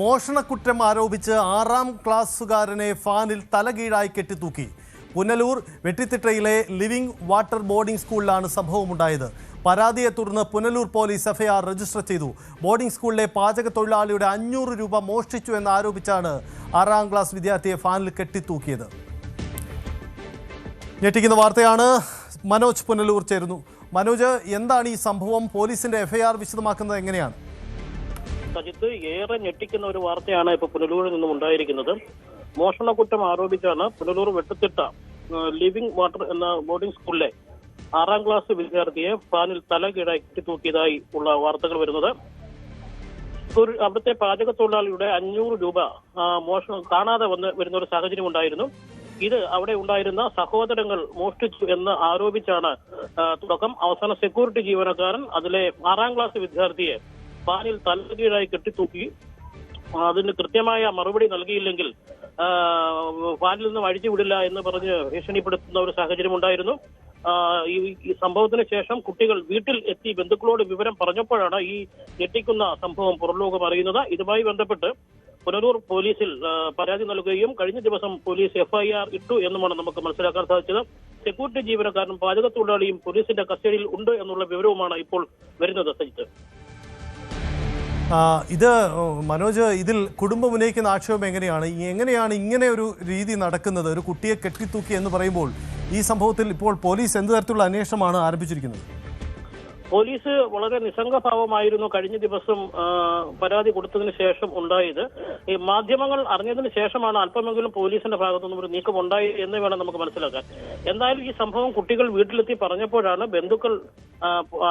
മോഷണക്കുറ്റം ആരോപിച്ച് 6ാം ക്ലാസ്സുകാരനെ ഫാനിൽ തലകീഴായി കെട്ടിത്തൂക്കി. Punalur വെട്ടിത്തിട്ടയിലെ living water boarding സ്കൂളിലാണ് സംഭവമുണ്ടായത്. പരാതിയെ തുടർന്ന് പുനലൂർ പോലീസ് എഫ്ഐആർ രജിസ്റ്റർ ചെയ്തു. ബോർഡിംഗ് സ്കൂളിലെ പാചക തൊഴിലാളിയുടെ 500 രൂപ മോഷ്ടിച്ചു എന്നാരോപിച്ചാണ് 6ാം ക്ലാസ് വിദ്യാർത്ഥിയെ ഫാനിൽ കെട്ടിത്തൂക്കിയത്. ഞെട്ടിക്കുന്ന വാർത്തയാണ്. മനോജ് പുനലൂർ ചേരുന്നു. മനോജ്, എന്താണ് ഈ സംഭവം? പോലീസിന്റെ എഫ്ഐആർ വിശദമാക്കുന്നത് എങ്ങനെയാണ്? സജിത്ത്, ഏറെ ഞെട്ടിക്കുന്ന ഒരു വാർത്തയാണ് ഇപ്പോൾ പുനലൂരിൽ നിന്നും ഉണ്ടായിരിക്കുന്നത്. മോഷണക്കുറ്റം ആരോപിച്ചാണ് പുനലൂർ വെട്ടത്തിട്ട ലിവിംഗ് വാട്ടർ എന്ന ബോർഡിംഗ് സ്കൂളിലെ 6ാം ക്ലാസ് വിദ്യാർത്ഥിയെ ഫാനിൽ തലകീഴായി കെട്ടിത്തൂക്കിയതായി ഉള്ള വാർത്തകൾ വരുന്നത്. അവിടുത്തെ പാചക തൊഴിലാളിയുടെ 500 രൂപ മോഷണം കാണാതെ വരുന്ന ഒരു സാഹചര്യം ഉണ്ടായിരുന്നു. ഇത് അവിടെ ഉണ്ടായിരുന്ന സഹോദരങ്ങൾ മോഷ്ടിച്ചു എന്ന് ആരോപിച്ചാണ് തുടക്കം. അവസാന സെക്യൂരിറ്റി ജീവനക്കാരൻ അതിലെ 6ാം ക്ലാസ് വിദ്യാർത്ഥിയെ ഫാനിൽ തലകീഴായി കെട്ടിത്തൂക്കി. അതിന് കൃത്യമായ മറുപടി നൽകിയില്ലെങ്കിൽ ഫാനിൽ നിന്ന് അഴിച്ചുവിടില്ല എന്ന് പറഞ്ഞ് ഭീഷണിപ്പെടുത്തുന്ന ഒരു സാഹചര്യം ഉണ്ടായിരുന്നു. ഈ സംഭവത്തിന് ശേഷം കുട്ടികൾ വീട്ടിൽ എത്തി ബന്ധുക്കളോട് വിവരം പറഞ്ഞപ്പോഴാണ് ഈ ഞെട്ടിക്കുന്ന സംഭവം പുറംലോകം അറിയുന്നത്. ഇതുമായി ബന്ധപ്പെട്ട് പുനലൂർ പോലീസിൽ പരാതി നൽകുകയും കഴിഞ്ഞ ദിവസം പോലീസ് എഫ്ഐആർ ഇട്ടു എന്നുമാണ് നമുക്ക് മനസ്സിലാക്കാൻ സാധിച്ചത്. സെക്യൂരിറ്റി ജീവനക്കാരനും പാചക തൊഴിലാളിയും പോലീസിന്റെ കസ്റ്റഡിയിൽ ഉണ്ട് എന്നുള്ള വിവരവുമാണ് ഇപ്പോൾ വരുന്നത്. സജിത്ത്, ഇത് മനോജ്, ഇതിൽ കുടുംബം ഉന്നയിക്കുന്ന ആക്ഷേപം എങ്ങനെയാണ് ഇങ്ങനെ ഒരു രീതി നടക്കുന്നത്? ഒരു കുട്ടിയെ കെട്ടിത്തൂക്കി എന്ന് പറയുമ്പോൾ ഈ സംഭവത്തിൽ ഇപ്പോൾ പോലീസ് എന്ത് തരത്തിലുള്ള അന്വേഷണമാണ് ആരംഭിച്ചിരിക്കുന്നത്? പോലീസ് വളരെ നിസ്സംഗഭാവമായിരുന്നു കഴിഞ്ഞ ദിവസം പരാതി കൊടുത്തതിന് ശേഷം ഉണ്ടായത്. ഈ മാധ്യമങ്ങൾ അറിഞ്ഞതിന് ശേഷമാണ് അല്പമെങ്കിലും പോലീസിന്റെ ഭാഗത്തുനിന്നും ഒരു നീക്കം ഉണ്ടായി എന്ന് വേണം നമുക്ക് മനസ്സിലാക്കാൻ. എന്തായാലും ഈ സംഭവം കുട്ടികൾ വീട്ടിലെത്തി പറഞ്ഞപ്പോഴാണ് ബന്ധുക്കൾ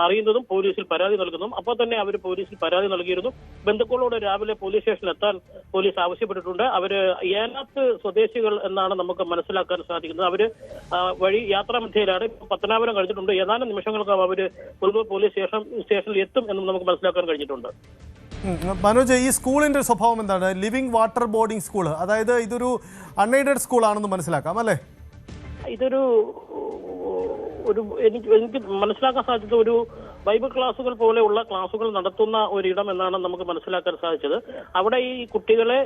അറിയുന്നതും പോലീസിൽ പരാതി നൽകുന്നതും. അപ്പോൾ തന്നെ അവർ പോലീസിൽ പരാതി നൽകിയിരുന്നു. ബന്ധുക്കളോട് രാവിലെ പോലീസ് സ്റ്റേഷനിൽ എത്താൻ പോലീസ് ആവശ്യപ്പെട്ടിട്ടുണ്ട്. അവര് ഏനാത്ത് സ്വദേശികൾ എന്നാണ് നമുക്ക് മനസ്സിലാക്കാൻ സാധിക്കുന്നത്. അവര് വഴി യാത്രാമധ്യയിലാണ്. പത്തനാപുരം കഴിഞ്ഞിട്ടുണ്ട്. ഏതാനും നിമിഷങ്ങൾക്ക് അവര് പോലീസ് സ്റ്റേഷനിൽ എത്തും എന്ന് നമുക്ക് മനസ്സിലാക്കാൻ കഴിഞ്ഞിട്ടുണ്ട്. മനോജ്, ഈ സ്കൂളിന്റെ സ്വഭാവം എന്താണ്? ലിവിംഗ് വാട്ടർ ബോർഡിംഗ് സ്കൂൾ, അതായത് ഇതൊരു അൺഎയ്ഡഡ് സ്കൂൾ ആണെന്ന് മനസ്സിലാക്കാം അല്ലേ? ഇതൊരു എനിക്ക് മനസ്സിലാക്കാൻ സാധിച്ചത് ഒരു ബൈബിൾ ക്ലാസുകൾ പോലെയുള്ള ക്ലാസുകൾ നടത്തുന്ന ഒരിടം എന്നാണ് നമുക്ക് മനസ്സിലാക്കാൻ സാധിച്ചത്. അവിടെ ഈ കുട്ടികളെ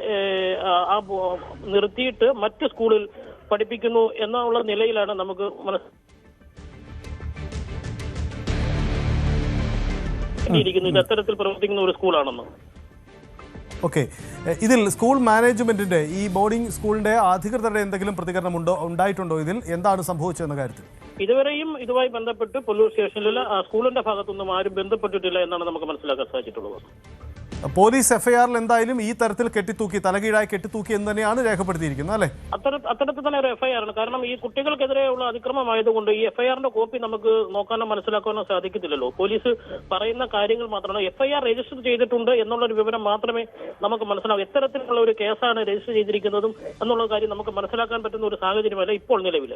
നിർത്തിയിട്ട് മറ്റ് സ്കൂളിൽ പഠിപ്പിക്കുന്നു എന്നുള്ള നിലയിലാണ് നമുക്ക് ഇത് എത്തരത്തിൽ പ്രവർത്തിക്കുന്ന ഒരു സ്കൂളാണെന്ന്. ഓക്കെ, ഇതിൽ സ്കൂൾ മാനേജ്മെന്റിന്റെ, ഈ ബോർഡിംഗ് സ്കൂളിന്റെ അധികൃതരുടെ എന്തെങ്കിലും പ്രതികരണം ഉണ്ടായിട്ടുണ്ടോ? ഇതിൽ എന്താണ് സംഭവിച്ചതെന്ന കാര്യത്തിൽ ഇതുവരെയും ഇതുമായി ബന്ധപ്പെട്ട് പോലീസ് സ്റ്റേഷനിൽ സ്കൂളിന്റെ ഭാഗത്തുനിന്നും ആരും ബന്ധപ്പെട്ടിട്ടില്ല എന്നാണ് നമുക്ക് മനസ്സിലാക്കാൻ സാധിച്ചിട്ടുള്ളത്. പോലീസ് എഫ്ഐആറിൽ എന്തായാലും ഈ തരത്തിൽ തലകീഴായി കെട്ടിത്തൂക്കി എന്ന് തന്നെയാണ് രേഖപ്പെടുത്തിയിരിക്കുന്നത് അല്ലേ? അത്തരത്തിൽ തന്നെ ഒരു എഫ്ഐആർ ആണ്. കാരണം ഈ കുട്ടികൾക്കെതിരെയുള്ള അതിക്രമമായതുകൊണ്ട് ഈ എഫ്ഐആറിന്റെ കോപ്പി നമുക്ക് നോക്കാനോ മനസ്സിലാക്കാനോ സാധിക്കത്തില്ലല്ലോ. പോലീസ് പറയുന്ന കാര്യങ്ങൾ മാത്രമാണ്. എഫ്ഐആർ രജിസ്റ്റർ ചെയ്തിട്ടുണ്ട് എന്നുള്ളൊരു വിവരം മാത്രമേ നമുക്ക് മനസ്സിലാവൂ. എത്തരത്തിലുള്ള ഒരു കേസാണ് രജിസ്റ്റർ ചെയ്തിരിക്കുന്നതും എന്നുള്ള കാര്യം നമുക്ക് മനസ്സിലാക്കാൻ പറ്റുന്ന ഒരു സാഹചര്യമല്ല ഇപ്പോൾ നിലവിൽ.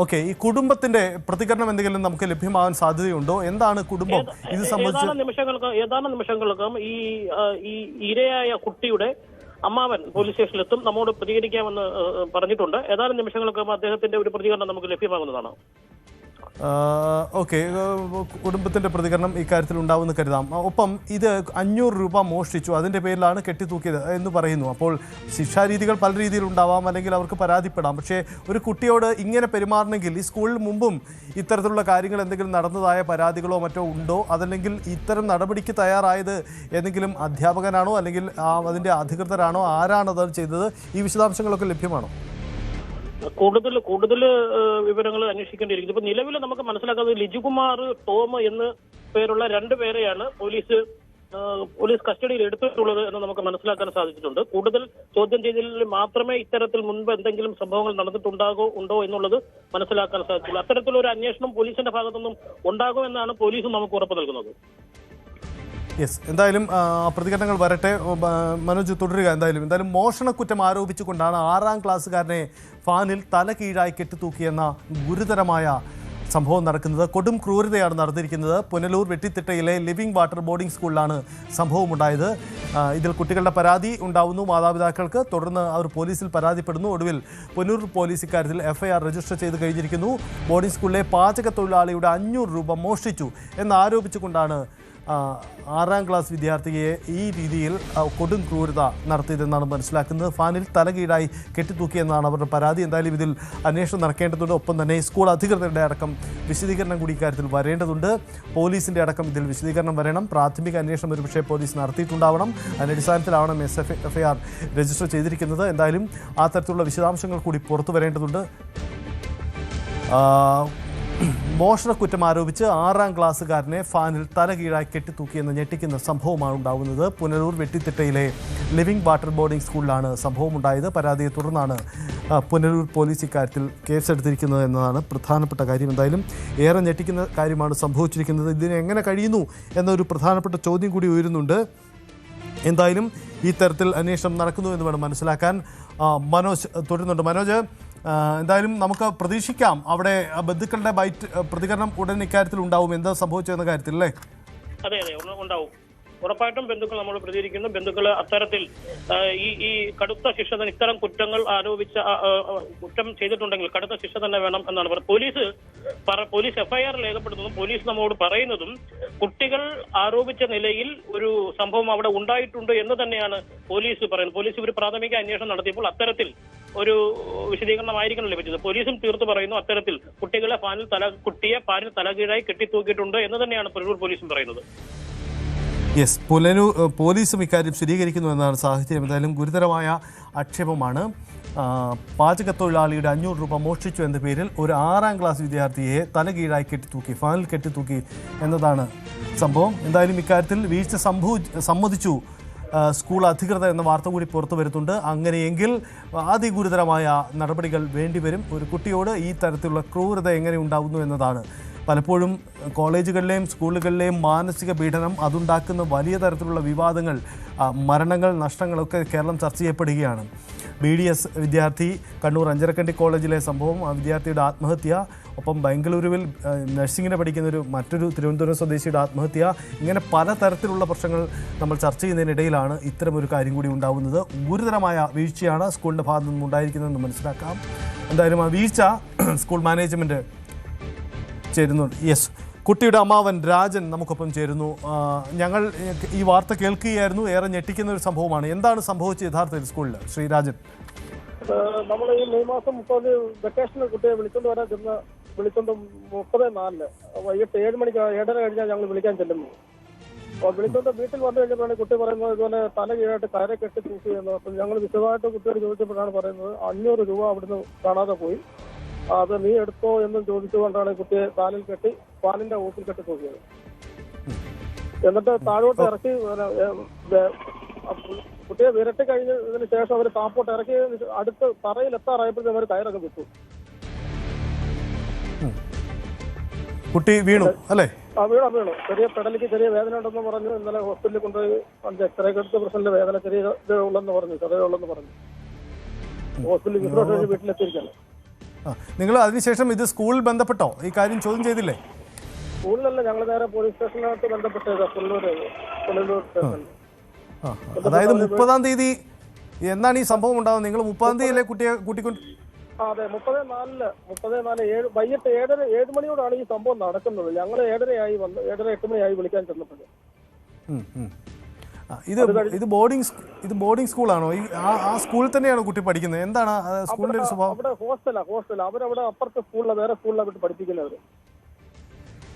ഓക്കെ, ഈ കുടുംബത്തിന്റെ പ്രതികരണം എന്തെങ്കിലും നമുക്ക് ലഭ്യമാകാൻ സാധ്യതയുണ്ടോ? എന്താണ് കുടുംബം ഇത് സംബന്ധിച്ച്? ഏതാനും നിമിഷങ്ങൾക്കും ഈ ഇരയായ കുട്ടിയുടെ അമ്മാവൻ പോലീസ് സ്റ്റേഷനിലെത്തും, നമ്മോട് പ്രതികരിക്കാമെന്ന് പറഞ്ഞിട്ടുണ്ട്. ഏതാനും നിമിഷങ്ങൾക്കും അദ്ദേഹത്തിന്റെ ഒരു പ്രതികരണം നമുക്ക് ലഭ്യമാകുന്നതാണ്. ഓക്കെ, കുടുംബത്തിന്റെ പ്രതികരണം ഇക്കാര്യത്തിൽ ഉണ്ടാവുമെന്ന് കരുതാം. ഒപ്പം ഇത് 500 രൂപ മോഷ്ടിച്ചു, അതിന്റെ പേരിലാണ് കെട്ടിത്തൂക്കിയത് എന്ന് പറയുന്നു. അപ്പോൾ ശിക്ഷാരീതികൾ പല രീതിയിൽ ഉണ്ടാവാം, അല്ലെങ്കിൽ അവർക്ക് പരാതിപ്പെടാം. പക്ഷേ ഒരു കുട്ടിയോട് ഇങ്ങനെ പെരുമാറണമെങ്കിൽ ഈ സ്കൂളിൽ മുമ്പും ഇത്തരത്തിലുള്ള കാര്യങ്ങൾ എന്തെങ്കിലും നടന്നതായ പരാതികളോ മറ്റോ ഉണ്ടോ? അതല്ലെങ്കിൽ ഇത്തരം നടപടിക്ക് തയ്യാറായത് ഏതെങ്കിലും അധ്യാപകനാണോ അല്ലെങ്കിൽ അതിന്റെ അധികൃതരാണോ? ആരാണ് അത് ചെയ്തത്? ഈ വിശദാംശങ്ങളൊക്കെ ലഭ്യമാണോ? കൂടുതൽ വിവരങ്ങൾ അന്വേഷിക്കേണ്ടിയിരിക്കുന്നു. ഇപ്പൊ നിലവിൽ നമുക്ക് മനസ്സിലാക്കുന്നത് ലിജുകുമാർ, ടോം എന്ന് പേരുള്ള 2 പേരെയാണ് പോലീസ് കസ്റ്റഡിയിൽ എടുത്തിട്ടുള്ളത് എന്ന് നമുക്ക് മനസ്സിലാക്കാൻ സാധിച്ചിട്ടുണ്ട്. കൂടുതൽ ചോദ്യം ചെയ്തതിൽ മാത്രമേ ഇത്തരത്തിൽ മുൻപ് എന്തെങ്കിലും സംഭവങ്ങൾ ഉണ്ടോ എന്നുള്ളത് മനസ്സിലാക്കാൻ സാധിച്ചില്ല. അത്തരത്തിലൊരു അന്വേഷണം പോലീസിന്റെ ഭാഗത്തുനിന്നും ഉണ്ടാകുമെന്നാണ് പോലീസും നമുക്ക് ഉറപ്പ് നൽകുന്നത്. യെസ്, എന്തായാലും പ്രതികരണങ്ങൾ വരട്ടെ. മനോജ് തുടരുക. എന്തായാലും മോഷണക്കുറ്റം ആരോപിച്ചുകൊണ്ടാണ് 6ാം ക്ലാസ്സുകാരനെ ഫാനിൽ തലകീഴായി കെട്ടിത്തൂക്കിയെന്ന ഗുരുതരമായ സംഭവം നടക്കുന്നത്. കൊടും ക്രൂരതയാണ് നടന്നിരിക്കുന്നത്. പുനലൂർ വെട്ടിത്തിട്ടയിലെ ലിവിംഗ് വാട്ടർ ബോർഡിംഗ് സ്കൂളിലാണ് സംഭവമുണ്ടായത്. ഇതിൽ കുട്ടികളുടെ പരാതി ഉണ്ടാവുന്നു മാതാപിതാക്കൾക്ക്. തുടർന്ന് അവർ പോലീസിൽ പരാതിപ്പെടുന്നു. ഒടുവിൽ പുനലൂർ പോലീസ് ഇക്കാര്യത്തിൽ എഫ്ഐആർ രജിസ്റ്റർ ചെയ്ത് കഴിഞ്ഞിരിക്കുന്നു. ബോർഡിംഗ് സ്കൂളിലെ പാചക തൊഴിലാളിയുടെ 500 രൂപ മോഷ്ടിച്ചു എന്നാരോപിച്ചുകൊണ്ടാണ് 6ാം ക്ലാസ് വിദ്യാർത്ഥിയെ ഈ രീതിയിൽ കൊടും ക്രൂരത നടത്തിയതെന്നാണ് മനസ്സിലാക്കുന്നത്. ഫാനിൽ തലകീഴായി കെട്ടിത്തൂക്കിയെന്നാണ് അവരുടെ പരാതി. എന്തായാലും ഇതിൽ അന്വേഷണം നടക്കേണ്ടതുണ്ട്. ഒപ്പം തന്നെ സ്കൂൾ അധികൃതരുടെ അടക്കം വിശദീകരണം കൂടി ഇക്കാര്യത്തിൽ വരേണ്ടതുണ്ട്. പോലീസിൻ്റെ അടക്കം ഇതിൽ വിശദീകരണം വരണം. പ്രാഥമിക അന്വേഷണം ഒരുപക്ഷെ പോലീസ് നടത്തിയിട്ടുണ്ടാവണം. അതിൻ്റെ അടിസ്ഥാനത്തിലാവണം FIR രജിസ്റ്റർ ചെയ്തിരിക്കുന്നത്. എന്തായാലും ആ തരത്തിലുള്ള വിശദാംശങ്ങൾ കൂടി പുറത്തു വരേണ്ടതുണ്ട്. മോഷണക്കുറ്റം ആരോപിച്ച് 6ാം ക്ലാസ്സുകാരനെ ഫാനിൽ തലകീഴായി കെട്ടിത്തൂക്കിയെന്ന ഞെട്ടിക്കുന്ന സംഭവമാണ് ഉണ്ടാകുന്നത്. പുനലൂർ വെട്ടിത്തിട്ടയിലെ ലിവിംഗ് വാട്ടർ ബോർഡിംഗ് സ്കൂളിലാണ് സംഭവമുണ്ടായത്. പരാതിയെ തുടർന്നാണ് പുനലൂർ പോലീസ് ഇക്കാര്യത്തിൽ കേസെടുത്തിരിക്കുന്നത് എന്നതാണ് പ്രധാനപ്പെട്ട കാര്യം. എന്തായാലും ഏറെ ഞെട്ടിക്കുന്ന കാര്യമാണ് സംഭവിച്ചിരിക്കുന്നത്. ഇതിന് എങ്ങനെ കഴിയുന്നു എന്നൊരു പ്രധാനപ്പെട്ട ചോദ്യം കൂടി ഉയരുന്നുണ്ട്. എന്തായാലും ഈ തരത്തിൽ അന്വേഷണം നടക്കുന്നു എന്ന് വേണം മനസ്സിലാക്കാൻ. മനോജ് തുടരുന്നുണ്ട്. മനോജ്, എന്തായാലും നമുക്ക് പ്രതീക്ഷിക്കാം അവിടെ ബന്ധുക്കളുടെ പ്രതികരണം ഉടൻ ഇക്കാര്യത്തിൽ ഉണ്ടാവും. എന്താ സംഭവിച്ചതെന്ന കാര്യത്തിൽ അല്ലേ? അതെ ഉണ്ടാവും. ഉറപ്പായിട്ടും ബന്ധുക്കൾ നമ്മൾ പ്രതികരിക്കുന്നു. ബന്ധുക്കൾ അത്തരത്തിൽ ഈ കടുത്ത ശിക്ഷ തന്നെ, ഇത്തരം കുറ്റങ്ങൾ ആരോപിച്ച കുറ്റം ചെയ്തിട്ടുണ്ടെങ്കിൽ കടുത്ത ശിക്ഷ തന്നെ വേണം എന്നാണ് പോലീസ് FIR രേഖപ്പെടുത്തുന്നതും പോലീസ് നമ്മോട് പറയുന്നതും കുട്ടികൾ ആരോപിച്ച നിലയിൽ ഒരു സംഭവം അവിടെ ഉണ്ടായിട്ടുണ്ട് എന്ന് തന്നെയാണ് പോലീസ് പറയുന്നത്. പോലീസ് ഒരു പ്രാഥമിക അന്വേഷണം നടത്തിയപ്പോൾ അത്തരത്തിൽ ഒരു വിശദീകരണമായിരിക്കണം ലഭിച്ചത്. പോലീസും തീർത്തു പറയുന്നു അത്തരത്തിൽ കുട്ടിയെ ഫാനിൽ തലകീഴായി കെട്ടിത്തൂക്കിയിട്ടുണ്ട് എന്ന് തന്നെയാണ് പുനലൂർ പോലീസും പറയുന്നത്. യെസ്, പോലീസും ഇക്കാര്യം സ്ഥിരീകരിക്കുന്നു എന്നാണ് സാഹചര്യം. എന്തായാലും ഗുരുതരമായ ആക്ഷേപമാണ്. പാചകത്തൊഴിലാളിയുടെ 500 രൂപ മോഷ്ടിച്ചു എന്ന പേരിൽ ഒരു 6ാം ക്ലാസ് വിദ്യാർത്ഥിയെ തലകീഴായി കെട്ടിത്തൂക്കി, ഫാനിൽ കെട്ടിത്തൂക്കി എന്നതാണ് സംഭവം. എന്തായാലും ഇക്കാര്യത്തിൽ വീഴ്ച സമ്മതിച്ചു സ്കൂൾ അധികൃതർ എന്ന വാർത്ത കൂടി പുറത്തു വരുന്നുണ്ട്. അങ്ങനെയെങ്കിൽ അതിഗുരുതരമായ നടപടികൾ വേണ്ടിവരും. ഒരു കുട്ടിയോട് ഈ തരത്തിലുള്ള ക്രൂരത എങ്ങനെ ഉണ്ടാകുന്നു എന്നതാണ് പലപ്പോഴും കോളേജുകളിലെയും സ്കൂളുകളിലെയും മാനസിക പീഡനം, അതുണ്ടാക്കുന്ന വലിയ തരത്തിലുള്ള വിവാദങ്ങൾ, മരണങ്ങൾ, നഷ്ടങ്ങളൊക്കെ കേരളം ചർച്ച ചെയ്യപ്പെടുകയാണ്. BDS വിദ്യാർത്ഥി, കണ്ണൂർ അഞ്ചരക്കണ്ടി കോളേജിലെ സംഭവം, ആ വിദ്യാർത്ഥിയുടെ ആത്മഹത്യ, ഒപ്പം ബംഗളൂരുവിൽ നഴ്സിംഗിന് പഠിക്കുന്ന മറ്റൊരു തിരുവനന്തപുരം സ്വദേശിയുടെ ആത്മഹത്യ, ഇങ്ങനെ പലതരത്തിലുള്ള പ്രശ്നങ്ങൾ നമ്മൾ ചർച്ച ചെയ്യുന്നതിനിടയിലാണ് ഇത്തരമൊരു കാര്യം കൂടി ഉണ്ടാകുന്നത്. ഗുരുതരമായ വീഴ്ചയാണ് സ്കൂളിൻ്റെ ഭാഗത്തു നിന്നും ഉണ്ടായിരിക്കുന്നതെന്ന് മനസ്സിലാക്കാം. എന്തായാലും ആ വീഴ്ച സ്കൂൾ മാനേജ്മെൻറ്റ് ചേരുന്നുണ്ട്. യെസ്, കുട്ടിയുടെ അമ്മാവൻ രാജൻ നമുക്കൊപ്പം ചേരുന്നു. ഞങ്ങൾ ഈ വാർത്ത കേൾക്കുകയായിരുന്നു. ഏറെ ഞെട്ടിക്കുന്ന ഒരു സംഭവമാണ്. എന്താണ് സംഭവിച്ചത് യഥാർത്ഥത്തിൽ സ്കൂളിൽ, ശ്രീ രാജൻ? നമ്മൾ ഈ മെയ് മാസം 30 വെക്കേഷന് കുട്ടിയെ വിളിച്ചോണ്ട് 30/4 വൈകിട്ട് 7 മണിക്ക് 7:30 കഴിഞ്ഞാൽ ഞങ്ങൾ വിളിക്കാൻ ചെല്ലുന്നു. അപ്പോൾ വിളിച്ചോണ്ട് വീട്ടിൽ വന്നു കഴിഞ്ഞപ്പോഴാണ് കുട്ടി പറയുന്നത് ഇതുപോലെ തല കീഴായിട്ട് കയറെ കെട്ടി തൂക്കിയെന്ന്. അപ്പം ഞങ്ങൾ വിശദമായിട്ട് കുട്ടിയോട് ചോദിച്ചപ്പോഴാണ് പറയുന്നത് 500 രൂപ അവിടുന്ന് കാണാതെ പോയി, അത് നീ എടുത്തോ എന്നും ചോദിച്ചുകൊണ്ടാണ് കുട്ടിയെ കാലിൽ കെട്ടി ഫാനിന്റെ ഊപ്പിൽ കെട്ടി തൂക്കിയത്. എന്നിട്ട് താഴോട്ട് ഇറക്കി കുട്ടിയെ വിരട്ടി കഴിഞ്ഞതിന് ശേഷം അവർ താപ്പോട്ട് ഇറക്കി അടുത്ത് തറയിൽ എത്താറായപ്പോഴത്തേക്കും അവർ കയറൊക്കെ വിട്ടു. കുട്ടി വീണു അല്ലേ? വീണു. ചെറിയ പെടലിക്ക് ചെറിയ വേദന ഉണ്ടെന്ന് പറഞ്ഞു. ഇന്നലെ ഹോസ്പിറ്റലിൽ കൊണ്ടുപോയി എക്സ്റേ എടുത്ത പ്രശ്നത്തിലെ വേദന ചെറിയ ഉള്ളെന്ന് പറഞ്ഞു. ഹോസ്പിറ്റലിൽ വിശ്വാസം വീട്ടിലെത്തിയിരിക്കണം. നിങ്ങൾ അതിനുശേഷം ഇത് സ്കൂളിൽ ബന്ധപ്പെട്ടോ? ഈ കാര്യം ചോദ്യം ചെയ്തില്ലേ? സ്കൂളിലല്ല, ഞങ്ങൾ നേരെ പോലീസ് സ്റ്റേഷനിലോട്ട് ബന്ധപ്പെട്ടത്. പുനലൂർ സ്റ്റേഷൻ. അതായത് 30-ാം തീയതി എന്നാണ് ഈ സംഭവം ഉണ്ടാകുന്നത്? നിങ്ങൾ 30-ാം തീയതിയിലെ കുട്ടിയെ കൂട്ടിക്കൊണ്ട്? അതെ, 30/4 വൈകിട്ട് 7 മണിയോടാണ് ഈ സംഭവം നടക്കുന്നത്. ഞങ്ങൾ 7:30 മണിയായി വിളിക്കാൻ ചെന്നപ്പോൾ. ഇത് ബോർഡിംഗ് സ്കൂളാണോ? ആ സ്കൂളിൽ തന്നെയാണോ കുട്ടി പഠിക്കുന്നത്? എന്താണ് സ്കൂളിന്റെ ഒരു സ്വഭാവം? അവിടെ ഹോസ്റ്റൽ അവരവിടെ അപ്പുറത്തെ സ്കൂളിലെ വേറെ സ്കൂളിലാണ് വിട്ട് പഠിപ്പിക്കുന്നവര്.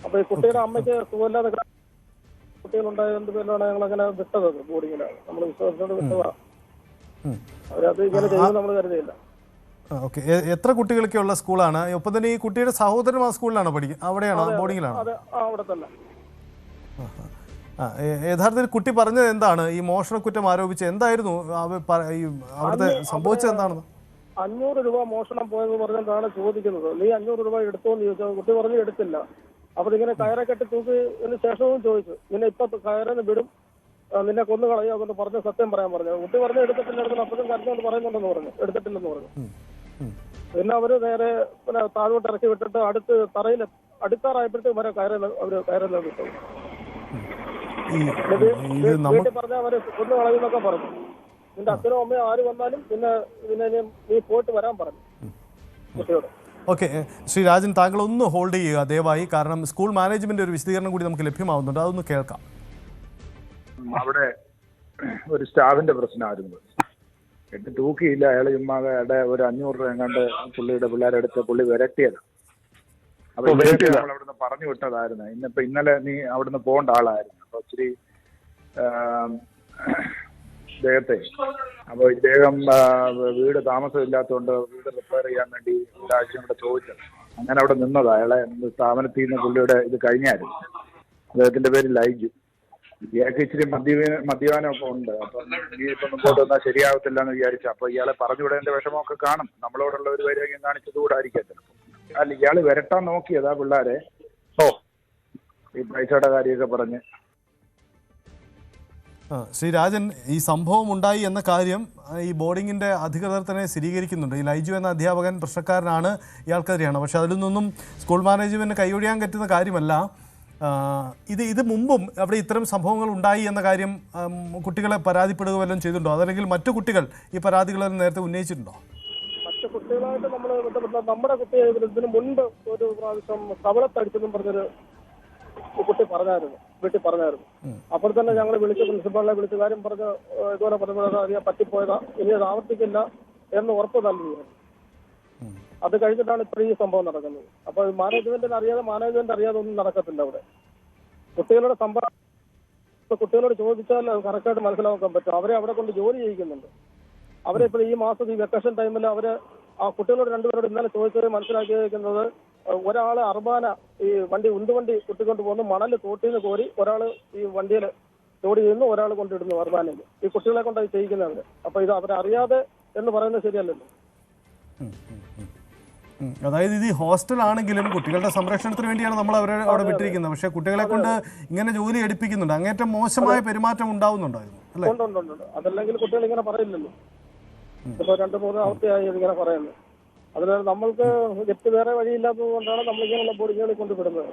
അപ്പൊ ഈ കുട്ടിയുടെ അമ്മയ്ക്ക് സുഖമില്ലാതെ കുട്ടികളുണ്ടായതുകൊണ്ട് പേരിലാണ് ഞങ്ങൾ അങ്ങനെ വിട്ടത്. ബോർഡിങ്ങിലാണ് നമ്മൾ വിശ്വാസത്തോട് വിട്ടതാ. അവരത് ഇങ്ങനെ ചെയ്യുന്നത് നമ്മൾ കരുതിയില്ല. ഓക്കെ, എത്ര കുട്ടികളൊക്കെ ഉള്ള സ്കൂളാണ്? ഒപ്പം തന്നെ ഈ കുട്ടിയുടെ സഹോദരൻ ആ സ്കൂളിലാണോ പഠിക്കുന്നത്? അവിടെയാണോ, ബോർഡിങ്ങിലാണോ? അവിടെ തന്നെ. യഥാർത്ഥത്തിൽ കുട്ടി പറഞ്ഞത് എന്താണ്? ഈ മോഷണക്കുറ്റം ആരോപിച്ച് എന്തായിരുന്നു അവിടുത്തെ സംഭവിച്ചത് എന്താണെന്ന്? 500 രൂപ മോഷണം പോയെന്ന് പറഞ്ഞിട്ടാണ് ചോദിക്കുന്നത്. നീ 500 രൂപ എടുത്തോ എന്ന് ചോദിച്ചാൽ കുട്ടി പറഞ്ഞു എടുത്തില്ല. അപ്പൊ ഇങ്ങനെ കയറെ കെട്ടി തൂക്കിയതിന് ശേഷവും ചോദിച്ചു, നിന്നെ ഇപ്പൊ കയറിന് വിടും, നിന്നെ കൊന്നു കളയോ എന്ന് പറഞ്ഞ് സത്യം പറയാൻ പറഞ്ഞു. കുട്ടി പറഞ്ഞു എടുത്തിട്ടില്ല. അപ്പോഴും കരുതുകൊണ്ട് പറയുന്നുണ്ടെന്ന് പറഞ്ഞു, എടുത്തിട്ടില്ലെന്ന് പറഞ്ഞു. പിന്നെ അവര് നേരെ താഴോട്ട് ഇറക്കി വിട്ടിട്ട് അടുത്താറായപ്പോഴത്തേക്കും വരെ കയറുന്ന വിട്ടു. വീട്ടിൽ പറഞ്ഞാൽ അവര് കൊന്നു കളയുന്നൊക്കെ പറഞ്ഞു. നിന്റെ അച്ഛനും അമ്മയും ആര് വന്നാലും പിന്നെ നീ പോയിട്ട് വരാൻ പറഞ്ഞു കുട്ടിയോട്. ഓക്കെ, ശ്രീ രാജൻ, താങ്കൾ ഒന്ന് ഹോൾഡ് ചെയ്യുക ദയവായി. കാരണം സ്കൂൾ മാനേജ്മെന്റ് ഒരു വിശദീകരണം കൂടി നമുക്ക് ലഭ്യമാവുന്നുണ്ട്, അതൊന്ന് കേൾക്കാം. അവിടെ ഒരു സ്റ്റാഫിന്റെ പ്രശ്നമായിരുന്നു. കെട്ടി തൂക്കിയില്ല. അയാൾ ചുമ്മാടെ ഒരു 500 രൂപ എങ്ങാണ്ട് പുള്ളിയുടെ പിള്ളേരെടുത്ത് പുള്ളി വിരട്ടിയത്. അപ്പൊ നമ്മൾ അവിടുന്ന് പറഞ്ഞു വിട്ടതായിരുന്നു. ഇന്നലെ നീ അവിടുന്ന് പോകേണ്ട ആളായിരുന്നു. അപ്പൊ ഇച്ചിരി ഇദ്ദേഹത്തെ ഇദ്ദേഹം വീട് താമസമില്ലാത്തതുകൊണ്ട് വീട് റിപ്പയർ ചെയ്യാൻ വേണ്ടി ഒരാഴ്ചയും കൂടെ ചോദിച്ചത്. അങ്ങനെ അവിടെ നിന്നതാ. അയാളെ സ്ഥാപനത്തിൽ നിന്ന് പുള്ളിയുടെ ഇത് കഴിഞ്ഞായിരുന്നു. അദ്ദേഹത്തിന്റെ പേര് ലൈജു. ഇയാൾക്ക് ഇച്ചിരി മദ്യപാനമൊക്കെ ഉണ്ട്. അപ്പം ഈ ഇപ്പം മുമ്പോട്ട് വന്നാൽ ശരിയാവത്തില്ല എന്ന് വിചാരിച്ചു. അപ്പൊ ഇയാളെ പറഞ്ഞുവിടേണ്ട വിഷമമൊക്കെ കാണും. നമ്മളോടുള്ള ഒരു വൈരാഗ്യം കാണിച്ചതുകൂടായിരിക്കും. അല്ല, ഇയാള് വരട്ടാൻ നോക്കിയതാ പിള്ളേരെ. ഈ പൈസയുടെ കാര്യമൊക്കെ പറഞ്ഞ്. ശ്രീ രാജൻ, ഈ സംഭവം ഉണ്ടായി എന്ന കാര്യം ഈ ബോർഡിങ്ങിൻ്റെ അധികൃതർ തന്നെ സ്ഥിരീകരിക്കുന്നുണ്ട്. ഈ ലൈജു എന്ന അധ്യാപകൻ പ്രശ്നക്കാരനാണ്, ഇയാൾക്കെതിരെയാണ്. പക്ഷേ അതിൽ നിന്നും സ്കൂൾ മാനേജ്മെൻറ്റിന് കൈയൊഴിയാൻ പറ്റുന്ന കാര്യമല്ല. ഇത് മുമ്പും അവിടെ ഇത്തരം സംഭവങ്ങൾ ഉണ്ടായി എന്ന കാര്യം കുട്ടികളെ പരാതിപ്പെടുക വല്ലതും ചെയ്തിട്ടുണ്ടോ? അതല്ലെങ്കിൽ മറ്റു കുട്ടികൾ ഈ പരാതികളെല്ലാം നേരത്തെ ഉന്നയിച്ചിട്ടുണ്ടോ? മറ്റു കുട്ടികളായിട്ട് നമ്മൾ നമ്മുടെ കുട്ടിയെ ഇതിന് മുൻപ് ഒരു പ്രാവശ്യം കവളത്തടിച്ചെന്നും പറഞ്ഞൊരു കുട്ടി പറഞ്ഞായിരുന്നു, വീട്ടിൽ പറഞ്ഞായിരുന്നു. അപ്പോൾ തന്നെ ഞങ്ങൾ വിളിച്ച് പ്രിൻസിപ്പാളിനെ വിളിച്ച കാര്യം പറഞ്ഞ് ഇതുപോലെ പറഞ്ഞത് അറിയാൻ പറ്റിപ്പോയതാ, ഇനി അത് ആവർത്തിക്കില്ല എന്ന് ഉറപ്പ് നൽകുകയാണ്. അത് കഴിഞ്ഞിട്ടാണ് ഇപ്പോൾ ഈ സംഭവം നടക്കുന്നത്. അപ്പോൾ മാനേജ്മെന്റ് അറിയാതെ ഒന്നും നടക്കത്തില്ല അവിടെ. കുട്ടികളുടെ കുട്ടികളോട് ചോദിച്ചാൽ കറക്റ്റായിട്ട് മനസ്സിലാക്കാൻ പറ്റും. അവരെ അവിടെ കൊണ്ട് ജോലി ചെയ്യിക്കുന്നുണ്ട്. അവരെ ഇപ്പോൾ ഈ മാസം ഈ വെക്കേഷൻ ടൈമിൽ അവര് ആ കുട്ടികളോട് രണ്ടുപേരോട് ഇന്നലെ ചോദിച്ചത് മനസ്സിലാക്കിയിരിക്കുന്നത്, ഒരാള് അർബാന ഈ ഉന്തുവണ്ടി കുത്തിക്കൊണ്ട് പോകുന്നു, മണൽ തോട്ടിൽ നിന്ന് കോരി ഒരാൾ ഈ വണ്ടിയിൽ ലോഡ് ചെയ്യുന്നു, ഒരാൾ കൊണ്ടിടുന്നു അർബാനയിൽ. ഈ കുട്ടികളെ കൊണ്ട് അത് ചെയ്യിക്കുന്നവര്. അപ്പൊ ഇത് അവരറിയാതെ എന്ന് പറയുന്നത് ശരിയല്ലല്ലോ. അതായത് ഇത് ഹോസ്റ്റൽ ആണെങ്കിലും കുട്ടികളുടെ സംരക്ഷണത്തിന് വേണ്ടിയാണ് നമ്മൾ അവരെ അവിടെ വിട്ടിരിക്കുന്നത്. പക്ഷേ കുട്ടികളെ കൊണ്ട് ഇങ്ങനെ ജോലി എടുപ്പിക്കുന്നുണ്ട്. അങ്ങേറ്റം മോശമായ പെരുമാറ്റം ഉണ്ടാവുന്നുണ്ടായിരുന്നു അല്ലേ? ഉണ്ട്. അതല്ലെങ്കിൽ കുട്ടികൾ ഇങ്ങനെ പറയില്ലല്ലോ. ഇപ്പൊ 2-3 അവസ്ഥയായി ഇങ്ങനെ പറയുന്നത്. അതിനാൽ നമ്മൾക്ക് ജപ്തി വേറെ വഴിയില്ലാത്തത് കൊണ്ടാണ് നമ്മളിങ്ങനെയുള്ള ബോർഡിങ്ങുകളിൽ കൊണ്ടുവിടുന്നത്.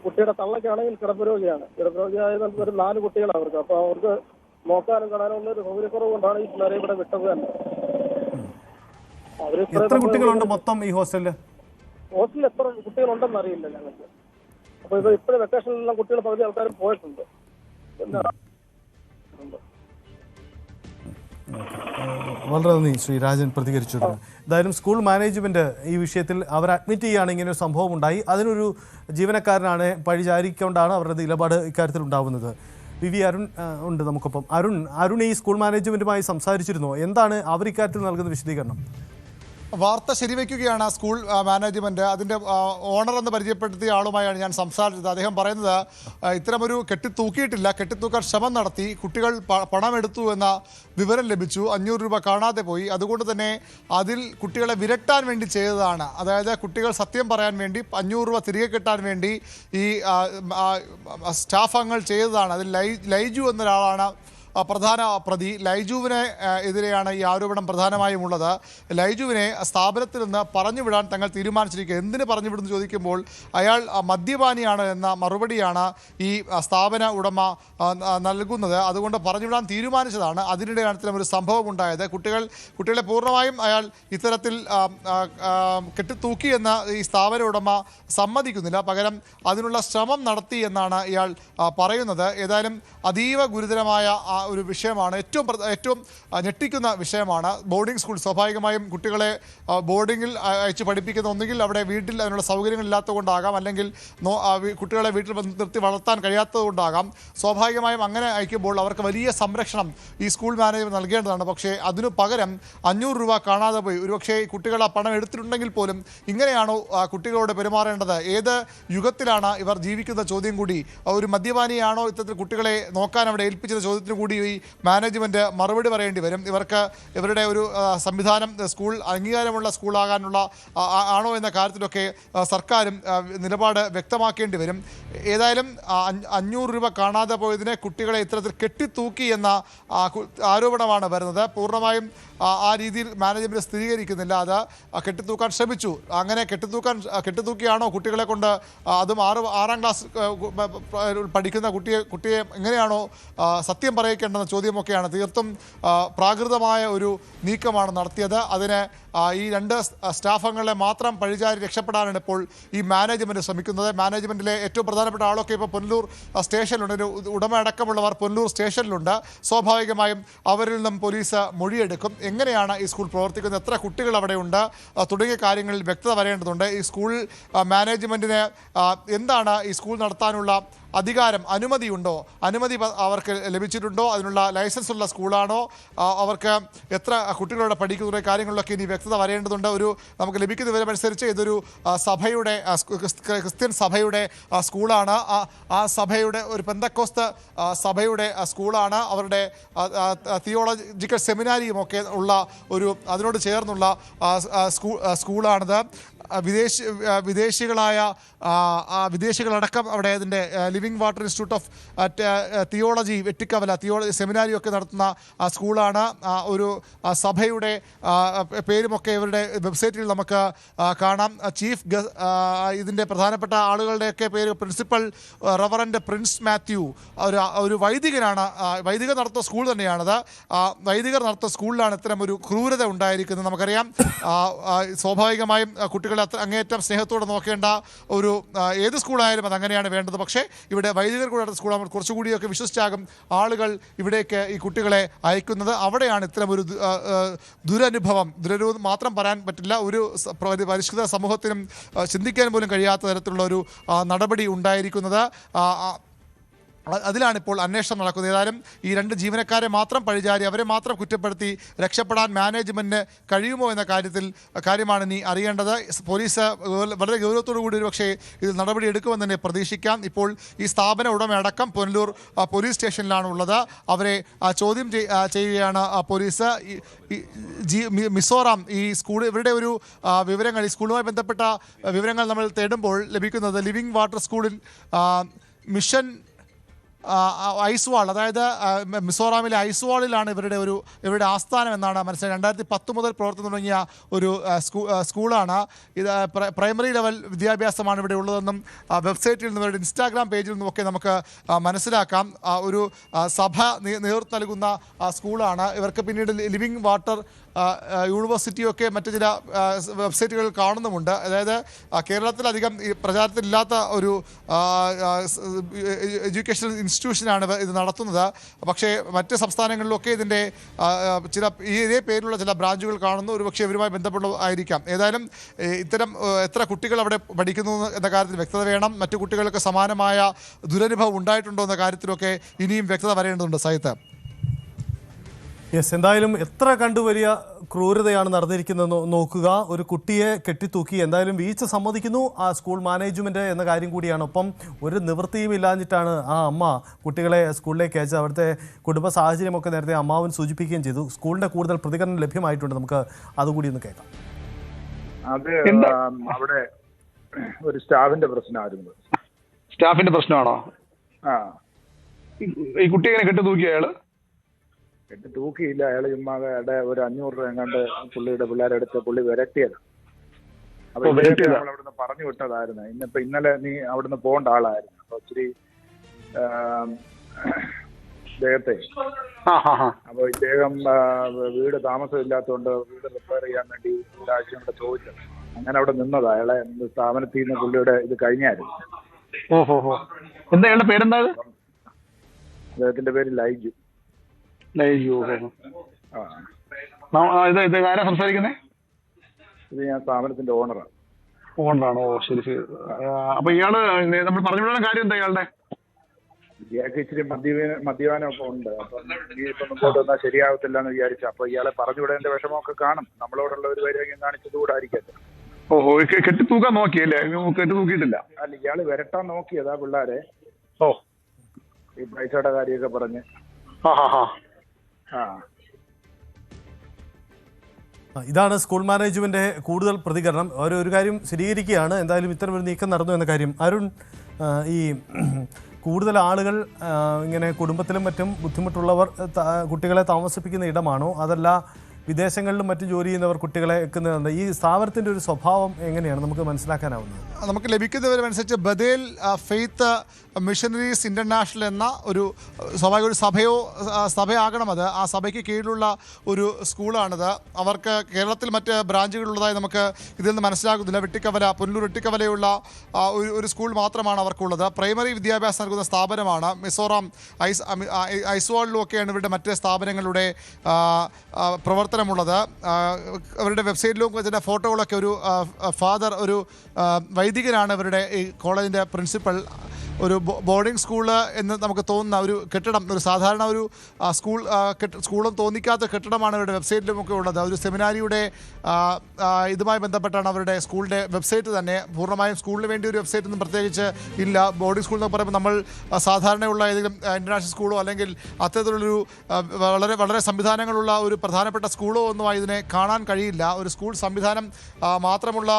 കുട്ടിയുടെ തള്ളയ്ക്കാണെങ്കിൽ കിടപ്പുരോഗിയാണ്. കിടപ്പുരോഗിയായത് ഒരു 4 കുട്ടികളാണ് അവർക്ക്. അപ്പൊ അവർക്ക് നോക്കാനും കാണാനും ഉള്ള ഒരു സൗകര്യക്കുറവ് കൊണ്ടാണ് ഈ പിള്ളേരെ ഇവിടെ വിട്ടത് തന്നെ. എത്ര കുട്ടികളുണ്ട് മൊത്തം ഈ ഹോസ്റ്റലിൽ എത്ര കുട്ടികളുണ്ടെന്ന് അറിയില്ല ഞങ്ങൾക്ക്. അപ്പൊ ഇപ്പോഴും വെക്കേഷനിലെല്ലാം കുട്ടികൾ പകുതി ആൾക്കാരും പോയിട്ടുണ്ട്. വളരെ നന്ദി ശ്രീ രാജൻ പ്രതികരിച്ചിട്ടുണ്ട്. എന്തായാലും സ്കൂൾ മാനേജ്മെന്റ് ഈ വിഷയത്തിൽ അവർ അഡ്മിറ്റ് ചെയ്യുകയാണ് ഇങ്ങനെ ഒരു സംഭവം ഉണ്ടായി. അതിനൊരു ജീവനക്കാരനാണ് പഴിചാരിക്കൊണ്ടാണ് അവരുടെ നിലപാട് ഇക്കാര്യത്തിൽ ഉണ്ടാവുന്നത്. വി അരുൺ ഉണ്ട് നമുക്കൊപ്പം. അരുൺ ഈ സ്കൂൾ മാനേജ്മെന്റുമായി സംസാരിച്ചിരുന്നോ? എന്താണ് അവർ ഇക്കാര്യത്തിൽ നൽകുന്ന വിശദീകരണം? വാർത്ത ശരിവയ്ക്കുകയാണ് സ്കൂൾ മാനേജ്മെൻറ്റ്. അതിൻ്റെ ഓണർ എന്ന് പരിചയപ്പെടുത്തിയ ആളുമായാണ് ഞാൻ സംസാരിച്ചത്. അദ്ദേഹം പറയുന്നത് ഇത്തരമൊരു കെട്ടിത്തൂക്കിയിട്ടില്ല, കെട്ടിത്തൂക്കാൻ ശ്രമം നടത്തി, കുട്ടികൾ പണമെടുത്തു എന്ന വിവരം ലഭിച്ചു, 500 രൂപ കാണാതെ പോയി, അതുകൊണ്ട് തന്നെ അതിൽ കുട്ടികളെ വിരട്ടാൻ വേണ്ടി ചെയ്തതാണ്. അതായത് കുട്ടികൾ സത്യം പറയാൻ വേണ്ടി 500 രൂപ തിരികെ കിട്ടാൻ വേണ്ടി ഈ സ്റ്റാഫ് അംഗങ്ങൾ ചെയ്തതാണ്. അതിൽ ലൈജു എന്നൊരാളാണ് പ്രധാന പ്രതി. ലൈജുവിനെ എതിരെയാണ് ഈ ആരോപണം പ്രധാനമായും ഉള്ളത്. ലൈജുവിനെ സ്ഥാപനത്തിൽ നിന്ന് പറഞ്ഞുവിടാൻ തങ്ങൾ തീരുമാനിച്ചിരിക്കുക. എന്തിന് പറഞ്ഞുവിടുന്നു ചോദിക്കുമ്പോൾ അയാൾ മദ്യപാനിയാണ് എന്ന മറുപടിയാണ് ഈ സ്ഥാപന ഉടമ നൽകുന്നത്. അതുകൊണ്ട് പറഞ്ഞുവിടാൻ തീരുമാനിച്ചതാണ്. അതിനിടെയാണ് ഇത്തരം ഒരു സംഭവം ഉണ്ടായത്. കുട്ടികളെ പൂർണ്ണമായും അയാൾ ഇത്തരത്തിൽ കെട്ടിത്തൂക്കി എന്ന് ഈ സ്ഥാപന ഉടമ സമ്മതിക്കുന്നില്ല. പകരം അതിനുള്ള ശ്രമം നടത്തി എന്നാണ് ഇയാൾ പറയുന്നത്. ഏതായാലും അതീവ ഗുരുതരമായ ഒരു വിഷയമാണ്. ഏറ്റവും ഞെട്ടിക്കുന്ന വിഷയമാണ്. ബോർഡിംഗ് സ്കൂൾ സ്വാഭാവികമായും കുട്ടികളെ ബോർഡിങ്ങിൽ അയച്ച് പഠിപ്പിക്കുന്ന ഒന്നുകിൽ അവിടെ വീട്ടിൽ അതിനുള്ള സൗകര്യങ്ങളില്ലാത്തത് കൊണ്ടാകാം, അല്ലെങ്കിൽ കുട്ടികളെ വീട്ടിൽ നിർത്തി വളർത്താൻ കഴിയാത്തത് കൊണ്ടാകാം. സ്വാഭാവികമായും അങ്ങനെ അയക്കുമ്പോൾ അവർക്ക് വലിയ സംരക്ഷണം ഈ സ്കൂൾ മാനേജ്മെന്റ് നൽകേണ്ടതാണ്. പക്ഷേ അതിനു പകരം 500 രൂപ കാണാതെ പോയി. ഒരുപക്ഷേ കുട്ടികൾ ആ പണം എടുത്തിട്ടുണ്ടെങ്കിൽ പോലും ഇങ്ങനെയാണോ കുട്ടികളോട് പെരുമാറേണ്ടത്? ഏത് യുഗത്തിലാണ് ഇവർ ജീവിക്കുന്ന ചോദ്യം കൂടി, ഒരു മദ്യപാനിയാണോ ഇത്തരത്തിൽ കുട്ടികളെ നോക്കാൻ അവിടെ ഏൽപ്പിച്ചത് ചോദ്യത്തിന് കൂടി ഈ മാനേജ്മെന്റ് മറുപടി പറയേണ്ടി വരും. ഇവരുടെ ഒരു സംവിധാനം സ്കൂൾ അംഗീകാരമുള്ള സ്കൂളാകാനുള്ള ആണോ എന്ന കാര്യത്തിലൊക്കെ സർക്കാരും നിലപാട് വ്യക്തമാക്കേണ്ടി വരും. ഏതായാലും 500 രൂപ കാണാതെ പോയതിനെ കുട്ടികളെ ഇത്തരത്തിൽ കെട്ടിത്തൂക്കി എന്ന ആരോപണമാണ് വരുന്നത്. പൂർണ്ണമായും ആ രീതിയിൽ മാനേജ്മെന്റ് സ്ഥിരീകരിക്കുന്നില്ല. അത് കെട്ടിത്തൂക്കാൻ ശ്രമിച്ചു. അങ്ങനെ കെട്ടിത്തൂക്കിയാണോ കുട്ടികളെ കൊണ്ട്, അതും 6ാം ക്ലാസ് പഠിക്കുന്ന കുട്ടിയെ എങ്ങനെയാണോ സത്യം പറയിക്കേണ്ടെന്ന ചോദ്യമൊക്കെയാണ്. തീർത്തും പ്രാകൃതമായ ഒരു നീക്കമാണ് നടത്തിയത്. അതിന് ഈ രണ്ട് സ്റ്റാഫ് അംഗങ്ങളെ മാത്രം പഴിചാരി രക്ഷപ്പെടാനാണ് ഇപ്പോൾ ഈ മാനേജ്മെൻറ്റ് ശ്രമിക്കുന്നത്. മാനേജ്മെൻറ്റിലെ ഏറ്റവും പ്രധാനപ്പെട്ട ആളൊക്കെ ഇപ്പോൾ പുനലൂർ സ്റ്റേഷനിലുണ്ട്. ഒരു ഉടമ അടക്കമുള്ളവർ പുനലൂർ സ്റ്റേഷനിലുണ്ട്. സ്വാഭാവികമായും അവരിൽ നിന്നും പോലീസ് മൊഴിയെടുക്കും. എങ്ങനെയാണ് ഈ സ്കൂൾ പ്രവർത്തിക്കുന്നത്, എത്ര കുട്ടികൾ അവിടെയുണ്ട് തുടങ്ങിയ കാര്യങ്ങളിൽ വ്യക്തത വരേണ്ടതുണ്ട്. ഈ സ്കൂൾ മാനേജ്മെൻറ്റിന് എന്താണ് ഈ സ്കൂൾ നടത്താനുള്ള അധികാരം, അനുമതിയുണ്ടോ, അനുമതി അവർക്ക് ലഭിച്ചിട്ടുണ്ടോ, അതിനുള്ള ലൈസൻസ് ഉള്ള സ്കൂളാണോ, അവർക്ക് എത്ര കുട്ടികളോട് പഠിക്കുന്ന കാര്യങ്ങളിലൊക്കെ ഇനി വ്യക്തത വരേണ്ടതുണ്ട്. നമുക്ക് ലഭിക്കുന്ന വിവരമനുസരിച്ച് ഇതൊരു സഭയുടെ ക്രിസ്ത്യൻ സഭയുടെ സ്കൂളാണ്. ആ സഭയുടെ ഒരു പെന്തക്കോസ്ത് സഭയുടെ സ്കൂളാണ്. അവരുടെ തിയോളജിക്കൽ സെമിനാരിയും ഒക്കെ ഉള്ള അതിനോട് ചേർന്നുള്ള സ്കൂളാണിത്. വിദേശികളടക്കം അവിടെ അതിൻ്റെ living water institute of theology Vettikkavala theology seminary ഒക്കെ നടത്തുന്ന സ്കൂളാണ്. ഒരു സഭയുടെ പേരുമൊക്കെ ഇവരുടെ വെബ്സൈറ്റിൽ നമുക്ക് കാണാം. ചീഫ് ഇതിൻ്റെ പ്രധാനപ്പെട്ട ആളുകളുടെയൊക്കെ പേര് പ്രിൻസിപ്പൽ റവറൻഡ് പ്രിൻസ് മാത്യു, ഒരു വൈദികനാണ്. വൈദികർ നടത്തുന്ന സ്കൂൾ തന്നെയാണത്. വൈദികർ നടത്തുന്ന സ്കൂളിലാണ് ഇത്തരം ഒരു ക്രൂരത ഉണ്ടായിരിക്കുന്നത്. നമുക്കറിയാം, സ്വാഭാവികമായും കുട്ടികളെ അങ്ങേയറ്റം സ്നേഹത്തോടെ നോക്കേണ്ട ഏത് സ്കൂളായാലും അത് അങ്ങനെയാണ് വേണ്ടത്. പക്ഷേ ഇവിടെ വൈദികർ കൂടെ സ്കൂളാകുമ്പോൾ കുറച്ചുകൂടിയൊക്കെ വിശ്വസിച്ചാകും ആളുകൾ ഇവിടേക്ക് ഈ കുട്ടികളെ അയക്കുന്നത്. അവിടെയാണ് ഇത്തരം ഒരു ദുരനുഭവം മാത്രം പറയാൻ പറ്റില്ല. ഒരു പരിഷ്കൃത സമൂഹത്തിനും ചിന്തിക്കാൻ പോലും കഴിയാത്ത തരത്തിലുള്ള ഒരു നടപടി ഉണ്ടായിരിക്കുന്നത്. അതിലാണിപ്പോൾ അന്വേഷണം നടക്കുന്നത്. ഏതായാലും ഈ രണ്ട് ജീവനക്കാരെ മാത്രം പഴിചാരി അവരെ മാത്രം കുറ്റപ്പെടുത്തി രക്ഷപ്പെടാൻ മാനേജ്മെൻറ്റിന് കഴിയുമോ എന്ന കാര്യമാണ് ഇനി അറിയേണ്ടത്. പോലീസ് വളരെ ഗൗരവത്തോടു കൂടി ഒരുപക്ഷേ ഇതിൽ നടപടി എടുക്കുമെന്ന് തന്നെ പ്രതീക്ഷിക്കാം. ഇപ്പോൾ ഈ സ്ഥാപന ഉടമയടക്കം പുനലൂർ പോലീസ് സ്റ്റേഷനിലാണ് ഉള്ളത്. അവരെ ചോദ്യം ചെയ്യുകയാണ് പോലീസ്. മിസോറാം ഈ സ്കൂൾ ഇവരുടെ ഒരു വിവരങ്ങൾ, ഈ സ്കൂളുമായി ബന്ധപ്പെട്ട വിവരങ്ങൾ നമ്മൾ തേടുമ്പോൾ ലഭിക്കുന്നത് ലിവിംഗ് വാട്ടർ സ്കൂളിൽ മിഷൻ ഐസ്വാൾ, അതായത് മിസോറാമിലെ ഐസ്വാളിലാണ് ഇവരുടെ ആസ്ഥാനം എന്നാണ് മനസ്സിലായത്. 2010 മുതൽ പ്രവർത്തനം തുടങ്ങിയ ഒരു സ്കൂളാണ് ഇത്. പ്രൈമറി ലെവൽ വിദ്യാഭ്യാസമാണ് ഇവിടെ ഉള്ളതെന്നും വെബ്സൈറ്റിൽ നിന്നും ഇവരുടെ ഇൻസ്റ്റാഗ്രാം പേജിൽ നിന്നുമൊക്കെ നമുക്ക് മനസ്സിലാക്കാം. ഒരു സഭ നേതൃത്വം നൽകുന്ന സ്കൂളാണ്. ഇവർക്ക് പിന്നീട് ലിവിംഗ് വാട്ടർ യൂണിവേഴ്സിറ്റിയൊക്കെ മറ്റു ചില വെബ്സൈറ്റുകൾ കാണുന്നുമുണ്ട്. അതായത് കേരളത്തിലധികം ഈ പ്രചാരത്തിലില്ലാത്ത ഒരു എഡ്യൂക്കേഷണൽ ഇൻസ്റ്റിറ്റ്യൂഷനാണ് ഇത് നടത്തുന്നത്. പക്ഷേ മറ്റ് സംസ്ഥാനങ്ങളിലൊക്കെ ഇതിൻ്റെ ഇതേ പേരിലുള്ള ചില ബ്രാഞ്ചുകൾ കാണുന്നു. ഒരുപക്ഷെ ഇവരുമായി ബന്ധപ്പെട്ടതായിരിക്കാം. ഏതായാലും ഇത്തരം എത്ര കുട്ടികൾ അവിടെ പഠിക്കുന്നു എന്ന കാര്യത്തിൽ വ്യക്തത വേണം. മറ്റു കുട്ടികൾക്ക് സമാനമായ ദുരനുഭവം ഉണ്ടായിട്ടുണ്ടോ എന്ന കാര്യത്തിലൊക്കെ ഇനിയും വ്യക്തത വരേണ്ടതുണ്ട്. സാഹിത്യ എന്തായാലും എത്ര വലിയ ക്രൂരതയാണ് നടന്നിരിക്കുന്നത് നോക്കുക. ഒരു കുട്ടിയെ കെട്ടിത്തൂക്കി. എന്തായാലും വീഴ്ച സമ്മതിക്കുന്നു ആ സ്കൂൾ മാനേജ്മെൻറ്റ് എന്ന കാര്യം കൂടിയാണ്. ഒപ്പം ഒരു നിവൃത്തിയും ഇല്ലാഞ്ഞിട്ടാണ് ആ അമ്മ കുട്ടികളെ സ്കൂളിലേക്ക് അയച്ചത്. അവിടുത്തെ കുടുംബ സാഹചര്യമൊക്കെ നേരത്തെ അമ്മാവൻ സൂചിപ്പിക്കുകയും ചെയ്തു. സ്കൂളിൻ്റെ കൂടുതൽ പ്രതികരണം ലഭ്യമായിട്ടുണ്ട്. നമുക്ക് അതുകൂടി ഒന്ന് കേൾക്കാം. അത് അവിടെ ഒരു സ്റ്റാഫിന്റെ പ്രശ്നമായിരുന്നു. സ്റ്റാഫിന്റെ പ്രശ്നമാണോ? ആ, ഈ കുട്ടി എങ്ങനെ കെട്ടി തൂക്കി? കെട്ടി തൂക്കിയില്ല. അയാൾ ചുമ്മാടെ ഒരു 500 രൂപ എങ്ങാണ്ട് പുള്ളിയുടെ പിള്ളേരെടുത്ത് പുള്ളി വിരട്ടിയത്. അപ്പൊ നമ്മൾ അവിടുന്ന് പറഞ്ഞു വിട്ടതായിരുന്നു. ഇന്നലെ നീ അവിടുന്ന് പോകേണ്ട ആളായിരുന്നു. അപ്പൊ ഇച്ചിരി ഇദ്ദേഹത്തെ അപ്പൊ ഇദ്ദേഹം വീട് താമസമില്ലാത്തതുകൊണ്ട് വീട് റിപ്പയർ ചെയ്യാൻ വേണ്ടി ഒരാഴ്ച കൊണ്ട് ചോദിച്ചത്. അങ്ങനെ അവിടെ നിന്നതാ. അയാളെ സ്ഥാപനത്തിൽ നിന്ന് പുള്ളിയുടെ ഇത് കഴിഞ്ഞായിരുന്നു. എന്താ അയാളുടെ പേരെന്താ? അദ്ദേഹത്തിന്റെ പേര് ലൈജു. ഇത് ആരാ സംസാരിക്കുന്നേ? ഇത് ഞാൻ സ്ഥാപനത്തിന്റെ ഓണറാണ്. ഓണറാണോ? ശരി ശരി. അപ്പൊ ഇയാള് നമ്മൾ പറഞ്ഞു വിടുന്ന കാര്യം എന്താ? ഇയാൾക്ക് ഇച്ചിരി മദ്യപാനമൊക്കെ ഉണ്ട്. അപ്പൊ ഇപ്പം മുമ്പോട്ട് വന്നാൽ ശരിയാവത്തില്ല എന്ന് വിചാരിച്ചു. അപ്പൊ ഇയാളെ പറഞ്ഞു വിടേണ്ട വിഷമമൊക്കെ കാണും. നമ്മളോടുള്ള ഒരു വൈരാഗ്യം കാണിച്ചതുകൂടായിരിക്കട്ടെ. ഓഹോ, കെട്ടി തൂക്കാൻ നോക്കിയല്ലേ? കെട്ടി തൂക്കിയിട്ടില്ല. അല്ല, ഇയാള് വരട്ടാൻ നോക്കിയതാ പിള്ളേരെ. ഈ പൈസയുടെ കാര്യമൊക്കെ പറഞ്ഞ്. ഇതാണ് സ്കൂൾ മാനേജ്മെന്റ് കൂടുതൽ പ്രതികരണം. ഒരു കാര്യം സ്ഥിരീകരിക്കുകയാണ്. എന്തായാലും ഇത്തരമൊരു നീക്കം നടന്നു എന്ന കാര്യം. അരുൺ, ഈ കൂടുതൽ ആളുകൾ ഇങ്ങനെ കുടുംബത്തിലും മറ്റും ബുദ്ധിമുട്ടുള്ളവർ കുട്ടികളെ താമസിപ്പിക്കുന്ന ഇടമാണോ, അതല്ല വിദേശങ്ങളിലും മറ്റു ജോലി ചെയ്യുന്നവർ കുട്ടികളെ വെക്കുന്നുണ്ട്. ഈ സ്ഥാപനത്തിൻ്റെ ഒരു സ്വഭാവം എങ്ങനെയാണ് നമുക്ക് മനസ്സിലാക്കാനാവുന്നത്? നമുക്ക് ലഭിക്കുന്ന വിവരമനുസരിച്ച് ബദേൽ ഫെയ്ത്ത് മിഷനറീസ് ഇൻ്റർനാഷണൽ എന്ന ഒരു സ്വാഭാവിക ഒരു സഭയാകണം അത്. ആ സഭയ്ക്ക് കീഴിലുള്ള ഒരു സ്കൂളാണിത്. അവർക്ക് കേരളത്തിൽ മറ്റ് ബ്രാഞ്ചുകളുള്ളതായി നമുക്ക് ഇതിൽ നിന്ന് മനസ്സിലാകുന്നില്ല. പുനലൂർ വെട്ടിക്കവലയുള്ള ഒരു സ്കൂൾ മാത്രമാണ് അവർക്കുള്ളത്. പ്രൈമറി വിദ്യാഭ്യാസം നൽകുന്ന സ്ഥാപനമാണ്. മിസോറാം ഐസ്വാളിലുമൊക്കെയാണ് ഇവരുടെ മറ്റ് സ്ഥാപനങ്ങളുടെ പ്രവർത്തനമുള്ളത്. അവരുടെ വെബ്സൈറ്റിലും ചില ഫോട്ടോകളൊക്കെ ഒരു ഫാദർ, ഒരു വൈദികനാണ് ഇവരുടെ ഈ കോളേജിൻ്റെ പ്രിൻസിപ്പൽ. ഒരു ബോർഡിംഗ് സ്കൂള് എന്ന് നമുക്ക് തോന്നുന്ന ഒരു കെട്ടിടം, ഒരു സാധാരണ ഒരു സ്കൂളും തോന്നിക്കാത്ത കെട്ടിടമാണ് ഇവരുടെ വെബ്സൈറ്റിലുമൊക്കെ ഉള്ളത്. ഒരു സെമിനാരിയുടെ ഇതുമായി ബന്ധപ്പെട്ടാണ് അവരുടെ സ്കൂളിൻ്റെ വെബ്സൈറ്റ് തന്നെ. പൂർണ്ണമായും സ്കൂളിന് വേണ്ടി ഒരു വെബ്സൈറ്റ് ഒന്നും പ്രത്യേകിച്ച് ഇല്ല. ബോർഡിംഗ് സ്കൂൾ എന്നൊക്കെ പറയുമ്പോൾ നമ്മൾ സാധാരണയുള്ള ഏതെങ്കിലും ഇൻ്റർനാഷണൽ സ്കൂളോ അല്ലെങ്കിൽ അത്തരത്തിലുള്ളൊരു വളരെ വളരെ സംവിധാനങ്ങളുള്ള ഒരു പ്രധാനപ്പെട്ട സ്കൂളോ ഒന്നുമായി ഇതിനെ കാണാൻ കഴിയില്ല. ഒരു സ്കൂൾ സംവിധാനം മാത്രമുള്ള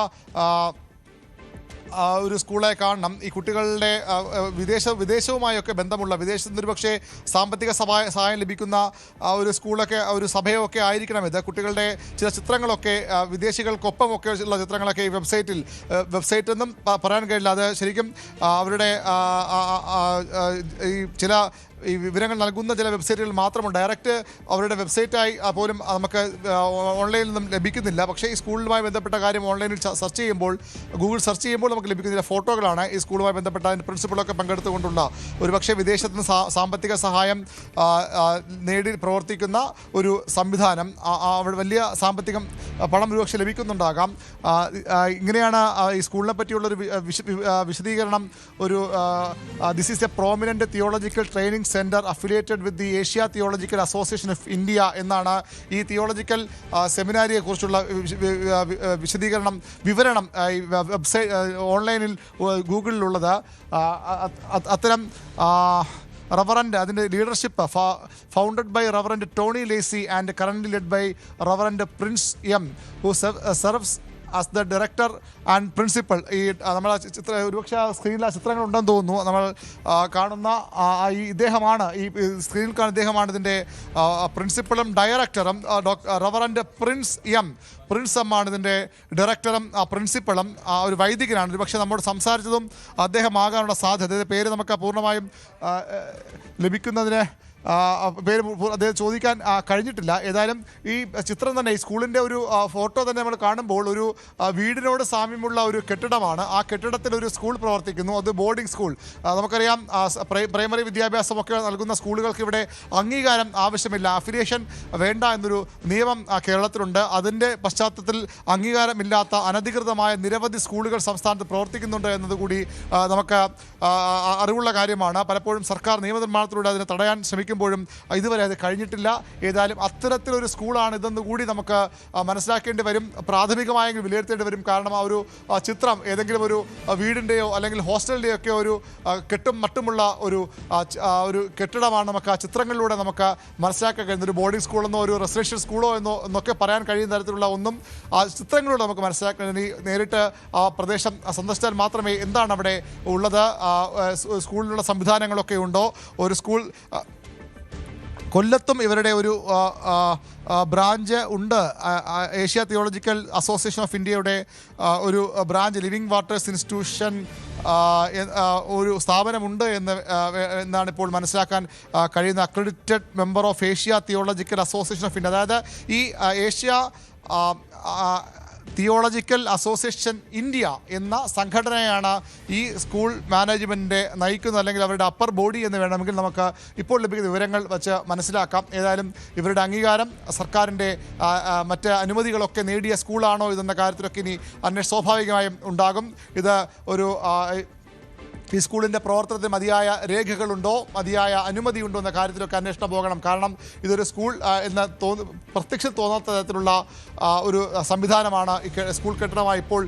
ഒരു സ്കൂളെ കാണണം. ഈ കുട്ടികളുടെ വിദേശവുമായൊക്കെ ബന്ധമുള്ള, വിദേശത്ത് നിന്ന് ഒരുപക്ഷെ സാമ്പത്തിക സഹായം ലഭിക്കുന്ന ഒരു സ്കൂളൊക്കെ, ഒരു സഭയോ ഒക്കെ ആയിരിക്കണം ഇത്. കുട്ടികളുടെ ചില ചിത്രങ്ങളൊക്കെ, വിദേശികൾക്കൊപ്പമൊക്കെ ഉള്ള ചിത്രങ്ങളൊക്കെ ഈ വെബ്സൈറ്റൊന്നും പറയാൻ കഴിയില്ല. അത് ശരിക്കും അവരുടെ ഈ ചില ഈ വിവരങ്ങൾ നൽകുന്ന ചില വെബ്സൈറ്റുകൾ മാത്രമുണ്ട്. ഡയറക്റ്റ് അവരുടെ വെബ്സൈറ്റായി പോലും നമുക്ക് ഓൺലൈനിൽ നിന്നും ലഭിക്കുന്നില്ല. പക്ഷേ ഈ സ്കൂളുമായി ബന്ധപ്പെട്ട കാര്യം ഓൺലൈനിൽ സെർച്ച് ചെയ്യുമ്പോൾ, ഗൂഗിൾ സെർച്ച് ചെയ്യുമ്പോൾ നമുക്ക് ലഭിക്കുന്ന ചില ഫോട്ടോകളാണ് ഈ സ്കൂളുമായി ബന്ധപ്പെട്ട അതിൻ്റെ പ്രിൻസിപ്പളൊക്കെ പങ്കെടുത്തുകൊണ്ടുള്ള ഒരുപക്ഷെ വിദേശത്ത് നിന്ന് സാമ്പത്തിക സഹായം നേടി പ്രവർത്തിക്കുന്ന ഒരു സംവിധാനം. അവിടെ വലിയ സാമ്പത്തികം പണം ഒരുപക്ഷെ ലഭിക്കുന്നുണ്ടാകാം. ഇങ്ങനെയാണ് ഈ സ്കൂളിനെ പറ്റിയുള്ളൊരു വിശദീകരണം. ഒരു this is A prominent theological training centre affiliated with the Asia theological association of India എന്നാണ് ഈ തിയോളജിക്കൽ സെമിനാരിയെ കുറിച്ചുള്ള വിവരണം ഈ വെബ്സൈറ്റ് ഓൺലൈനിൽ ഗൂഗിളിലുള്ളത്. അത്തരം റവറൻഡ്, അതിൻ്റെ leadership founded by reverend Tony Lacey and currently led by reverend Prince M, who serves as the director and principal. ഈ നമ്മൾ ഒരുപക്ഷെ സ്ക്രീനിൽ ആ ചിത്രങ്ങൾ ഉണ്ടെന്ന് തോന്നുന്നു. നമ്മൾ കാണുന്ന ഇദ്ദേഹമാണ്, ഈ സ്ക്രീനിൽ കാണുന്ന ഇദ്ദേഹമാണ് ഇതിൻ്റെ പ്രിൻസിപ്പളും ഡയറക്ടറും. റവറൻഡ് പ്രിൻസ് എം ആണ് ഇതിൻ്റെ ഡയറക്ടറും പ്രിൻസിപ്പളും. ഒരു വൈദികനാണ്. ഒരുപക്ഷെ നമ്മോട് സംസാരിച്ചതും അദ്ദേഹമാകാനുള്ള സാധ്യത. പേര് നമുക്ക് പൂർണ്ണമായും ലഭിക്കുന്നതിന് പേര് അദ്ദേഹം ചോദിക്കാൻ കഴിഞ്ഞിട്ടില്ല. ഏതായാലും ഈ ചിത്രം തന്നെ, ഈ സ്കൂളിൻ്റെ ഒരു ഫോട്ടോ തന്നെ നമ്മൾ കാണുമ്പോൾ ഒരു വീടിനോട് സാമ്യമുള്ള ഒരു കെട്ടിടമാണ്. ആ കെട്ടിടത്തിൽ ഒരു സ്കൂൾ പ്രവർത്തിക്കുന്നു. അത് ബോർഡിംഗ് സ്കൂൾ. നമുക്കറിയാം പ്രൈമറി വിദ്യാഭ്യാസമൊക്കെ നൽകുന്ന സ്കൂളുകൾക്ക് ഇവിടെ അംഗീകാരം ആവശ്യമില്ല, അഫിലിയേഷൻ വേണ്ട എന്നൊരു നിയമം കേരളത്തിലുണ്ട്. അതിൻ്റെ പശ്ചാത്തലത്തിൽ അംഗീകാരമില്ലാത്ത അനധികൃതമായ നിരവധി സ്കൂളുകൾ സംസ്ഥാനത്ത് പ്രവർത്തിക്കുന്നുണ്ട് എന്നതുകൂടി നമുക്ക് അറിവുള്ള കാര്യമാണ്. പലപ്പോഴും സർക്കാർ നിയമനിർമ്മാണത്തിലൂടെ അതിനെ തടയാൻ ശ്രമിക്കുമ്പോഴും ഇതുവരെ അത് കഴിഞ്ഞിട്ടില്ല. ഏതായാലും അത്തരത്തിലൊരു സ്കൂളാണ് ഇതെന്ന് കൂടി നമുക്ക് മനസ്സിലാക്കേണ്ടി വരും, പ്രാഥമികമായെങ്കിൽ വിലയിരുത്തേണ്ടി വരും. കാരണം ആ ഒരു ചിത്രം ഏതെങ്കിലും ഒരു വീടിൻ്റെയോ അല്ലെങ്കിൽ ഹോസ്റ്റലിൻ്റെയോ ഒക്കെ ഒരു കെട്ടും മട്ടുമുള്ള ഒരു കെട്ടിടമാണ് നമുക്ക് ആ ചിത്രങ്ങളിലൂടെ നമുക്ക് മനസ്സിലാക്കാൻ കഴിയുന്നത്. ഒരു ബോർഡിംഗ് സ്കൂളെന്നോ ഒരു റെസിഡൻഷ്യൽ സ്കൂളോ എന്നൊക്കെ പറയാൻ കഴിയുന്ന തരത്തിലുള്ള ഒന്നും ആ ചിത്രങ്ങളിലൂടെ നമുക്ക് മനസ്സിലാക്കാൻ, നേരിട്ട് ആ പ്രദേശം സന്ദർശിച്ചാൽ മാത്രമേ എന്താണ് അവിടെ ഉള്ളത്, സ്കൂളിലുള്ള സംവിധാനങ്ങളൊക്കെ ഉണ്ടോ. ഒരു സ്കൂൾ കൊല്ലത്തും ഇവരുടെ ഒരു ബ്രാഞ്ച് ഉണ്ട്. ഏഷ്യ തിയോളജിക്കൽ അസോസിയേഷൻ ഓഫ് ഇന്ത്യയുടെ ഒരു ബ്രാഞ്ച്, ലിവിങ് വാട്ടേഴ്സ് ഇൻസ്റ്റിറ്റ്യൂഷൻ ഒരു സ്ഥാപനമുണ്ട് എന്നാണ് ഇപ്പോൾ മനസ്സിലാക്കാൻ കഴിയുന്ന. Accredited member of Asia theological association of India. അതായത് ഈ ഏഷ്യ തിയോളജിക്കൽ അസോസിയേഷൻ ഇന്ത്യ എന്ന സംഘടനയാണ് ഈ സ്കൂൾ മാനേജ്മെൻറ്റിൻ്റെ നയിക്കുന്നത്, അല്ലെങ്കിൽ അവരുടെ അപ്പർ ബോഡി എന്ന് വേണമെങ്കിൽ നമുക്ക് ഇപ്പോൾ ലഭിക്കുന്ന വിവരങ്ങൾ വെച്ച് മനസ്സിലാക്കാം. ഏതായാലും ഇവരുടെ അംഗീകാരം, സർക്കാരിൻ്റെ മറ്റ് അനുമതികളൊക്കെ നേടിയ സ്കൂളാണോ ഇതെന്ന കാര്യത്തിലൊക്കെ ഇനി അന്വേഷണം സ്വാഭാവികമായും ഉണ്ടാകും. ഇത് ഒരു ഈ സ്കൂളിൻ്റെ പ്രവർത്തനത്തിൽ മതിയായ രേഖകളുണ്ടോ, മതിയായ അനുമതിയുണ്ടോ എന്ന കാര്യത്തിലൊക്കെ അന്വേഷണം പോകണം. കാരണം ഇതൊരു സ്കൂൾ എന്ന് പ്രത്യക്ഷത്തിൽ തോന്നാത്ത തരത്തിലുള്ള ഒരു സംവിധാനമാണ് ഈ സ്കൂൾ കെട്ടിടമായി ഇപ്പോൾ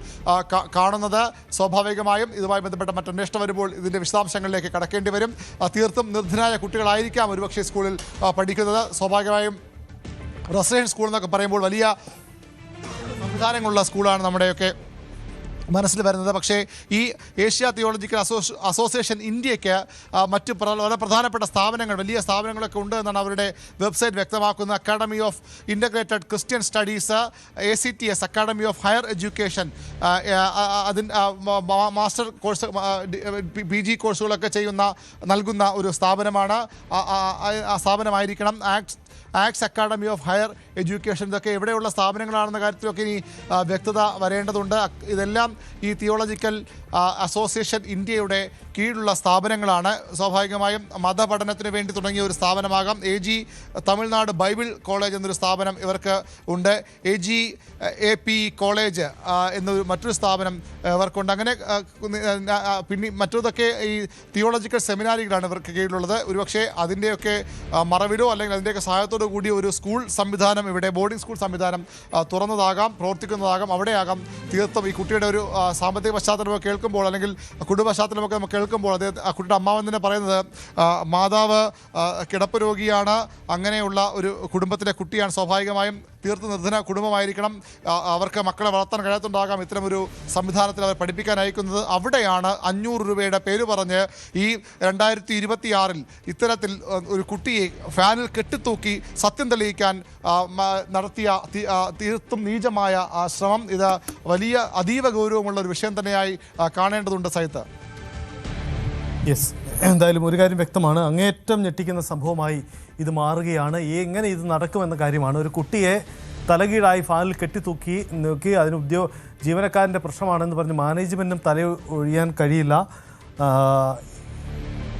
കാണുന്നത്. സ്വാഭാവികമായും ഇതുമായി ബന്ധപ്പെട്ട മറ്റന്വേഷണം വരുമ്പോൾ ഇതിൻ്റെ വിശദാംശങ്ങളിലേക്ക് കടക്കേണ്ടി വരും. തീർത്തും നിർധനായ കുട്ടികളായിരിക്കാം ഒരുപക്ഷെ സ്കൂളിൽ പഠിക്കുന്നത്. സ്വാഭാവികമായും റെസിഡൻഷ്യൽ സ്കൂൾ എന്നൊക്കെ പറയുമ്പോൾ വലിയ സംവിധാനങ്ങളുള്ള സ്കൂളാണ് നമ്മുടെയൊക്കെ മനസ്സിൽ വരുന്നത്. പക്ഷേ ഈ ഏഷ്യ തിയോളജിക്കൽ അസോസിയേഷൻ ഇന്ത്യയ്ക്ക് മറ്റ് വളരെ പ്രധാനപ്പെട്ട സ്ഥാപനങ്ങൾ, വലിയ സ്ഥാപനങ്ങളൊക്കെ ഉണ്ട് എന്നാണ് അവരുടെ വെബ്സൈറ്റ് വ്യക്തമാക്കുന്നത്. Academy of integrated Christian studies, ACTS academy of higher education, master course PG കോഴ്സുകളൊക്കെ നൽകുന്ന ഒരു സ്ഥാപനമാണ്. ആ സ്ഥാപനമായിരിക്കണം ACTS academy of higher education. ഇതൊക്കെ എവിടെയുള്ള സ്ഥാപനങ്ങളാണെന്ന കാര്യത്തിലൊക്കെ ഇനി വ്യക്തത വരേണ്ടതുണ്ട്. ഇതെല്ലാം ഈ തിയോളജിക്കൽ അസോസിയേഷൻ ഇന്ത്യയുടെ കീഴിലുള്ള സ്ഥാപനങ്ങളാണ്. സ്വാഭാവികമായും മതപഠനത്തിന് വേണ്ടി തുടങ്ങിയ ഒരു സ്ഥാപനമാകാം. AG തമിഴ്നാട് ബൈബിൾ കോളേജ് എന്നൊരു സ്ഥാപനം ഇവർക്ക് ഉണ്ട്. AGAP കോളേജ് എന്നൊരു മറ്റൊരു സ്ഥാപനം ഇവർക്കുണ്ട്. അങ്ങനെ പിന്നെ മറ്റൊതൊക്കെ ഈ തിയോളജിക്കൽ സെമിനാരികളാണ് ഇവർക്ക് കീഴിലുള്ളത്. ഒരുപക്ഷെ അതിൻ്റെയൊക്കെ മറവിലോ അല്ലെങ്കിൽ അതിൻ്റെയൊക്കെ സഹായത്തോടു കൂടി ഒരു സ്കൂൾ സംവിധാനം, ഇവിടെ ബോർഡിംഗ് സ്കൂൾ സംവിധാനം തുറന്നതാകാം, പ്രവർത്തിക്കുന്നതാകാം. അവിടെയാകാം തീർത്തും ഈ കുട്ടിയുടെ ഒരു സാമ്പത്തിക പശ്ചാത്തലമൊക്കെ കേൾക്കുമ്പോൾ, അല്ലെങ്കിൽ കുടുംബ പശ്ചാത്തലമൊക്കെ നമുക്ക് കേൾക്കുമ്പോൾ, ആ കുട്ടിയുടെ അമ്മാവൻ തന്നെ പറയുന്നത് മാതാവ് കിടപ്പ് രോഗിയാണ്, അങ്ങനെയുള്ള ഒരു കുടുംബത്തിലെ കുട്ടിയാണ്. സ്വാഭാവികമായും തീർത്ത് നിർധന കുടുംബമായിരിക്കണം, അവർക്ക് മക്കളെ വളർത്താൻ കഴിയാത്തുണ്ടാകാം ഇത്തരമൊരു സംവിധാനത്തിൽ അവർ പഠിപ്പിക്കാൻ അയക്കുന്നത്. അവിടെയാണ് 500 രൂപയുടെ പേര് പറഞ്ഞ് ഈ 2026 ഇത്തരത്തിൽ ഒരു കുട്ടിയെ ഫാനിൽ കെട്ടിത്തൂക്കി സത്യം തെളിയിക്കാൻ നടത്തിയ തീർത്തും നീചമായ ശ്രമം. ഇത് വലിയ അതീവ ഗൗരവമുള്ള ഒരു വിഷയം തന്നെയായി കാണേണ്ടതുണ്ട് സൈത്ത്. യെസ്, എന്തായാലും ഒരു കാര്യം വ്യക്തമാണ്, അങ്ങേയറ്റം ഞെട്ടിക്കുന്ന സംഭവമായി ഇത് മാറുകയാണ്. എങ്ങനെ ഇത് നടക്കുമെന്ന കാര്യമാണ്. ഒരു കുട്ടിയെ തലകീഴായി ഫാനിൽ കെട്ടിത്തൂക്കി നോക്കി, അതിന് ജീവനക്കാരൻ്റെ പ്രശ്നമാണെന്ന് പറഞ്ഞ് മാനേജ്മെൻറ്റിനും തല ഒഴിയാൻ കഴിയില്ല.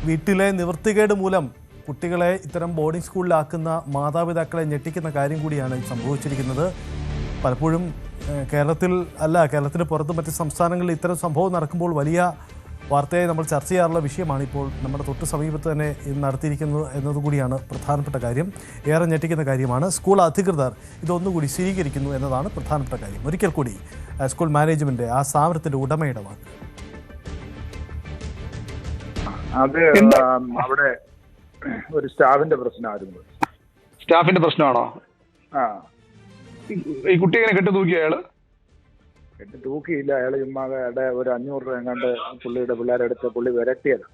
വീട്ടിലെ നിവൃത്തികേട് മൂലം കുട്ടികളെ ഇത്തരം ബോർഡിംഗ് സ്കൂളിലാക്കുന്ന മാതാപിതാക്കളെ ഞെട്ടിക്കുന്ന കാര്യം കൂടിയാണ് സംഭവിച്ചിരിക്കുന്നത്. പലപ്പോഴും കേരളത്തിന് പുറത്ത് മറ്റ് സംസ്ഥാനങ്ങളിൽ ഇത്തരം സംഭവം നടക്കുമ്പോൾ വലിയ വാർത്തയായി നമ്മൾ ചർച്ച ചെയ്യാറുള്ള വിഷയമാണ് ഇപ്പോൾ നമ്മുടെ തൊട്ട് സമീപത്ത് തന്നെ ഇത് നടത്തിയിരിക്കുന്നത് എന്നതുകൂടിയാണ് പ്രധാനപ്പെട്ട കാര്യം. ഏറെ ഞെട്ടിക്കുന്ന കാര്യമാണ്. സ്കൂൾ അധികൃതർ ഇതൊന്നുകൂടി സ്വീകരിക്കുന്നു എന്നതാണ് പ്രധാനപ്പെട്ട കാര്യം. ഒരിക്കൽ കൂടി സ്കൂൾ മാനേജ്മെൻറ്റ്, ആ സ്ഥാപനത്തിൻ്റെ ഉടമയുടെ വാക്ക്. അത് അവിടെ ഒരു സ്റ്റാഫിന്റെ പ്രശ്നമായിരുന്നു. സ്റ്റാഫിന്റെ പ്രശ്നമാണോ? ആ, ഈ കുട്ടി എങ്ങനെ കെട്ടി തൂക്കിയ അയാള്? കെട്ടി തൂക്കിയില്ല, അയാള് ചുമ്മാതെ ഒരു 500 രൂപ എങ്ങാണ്ട് പുള്ളിയുടെ പിള്ളേരെടുത്ത് പുള്ളി വിരട്ടിയത്.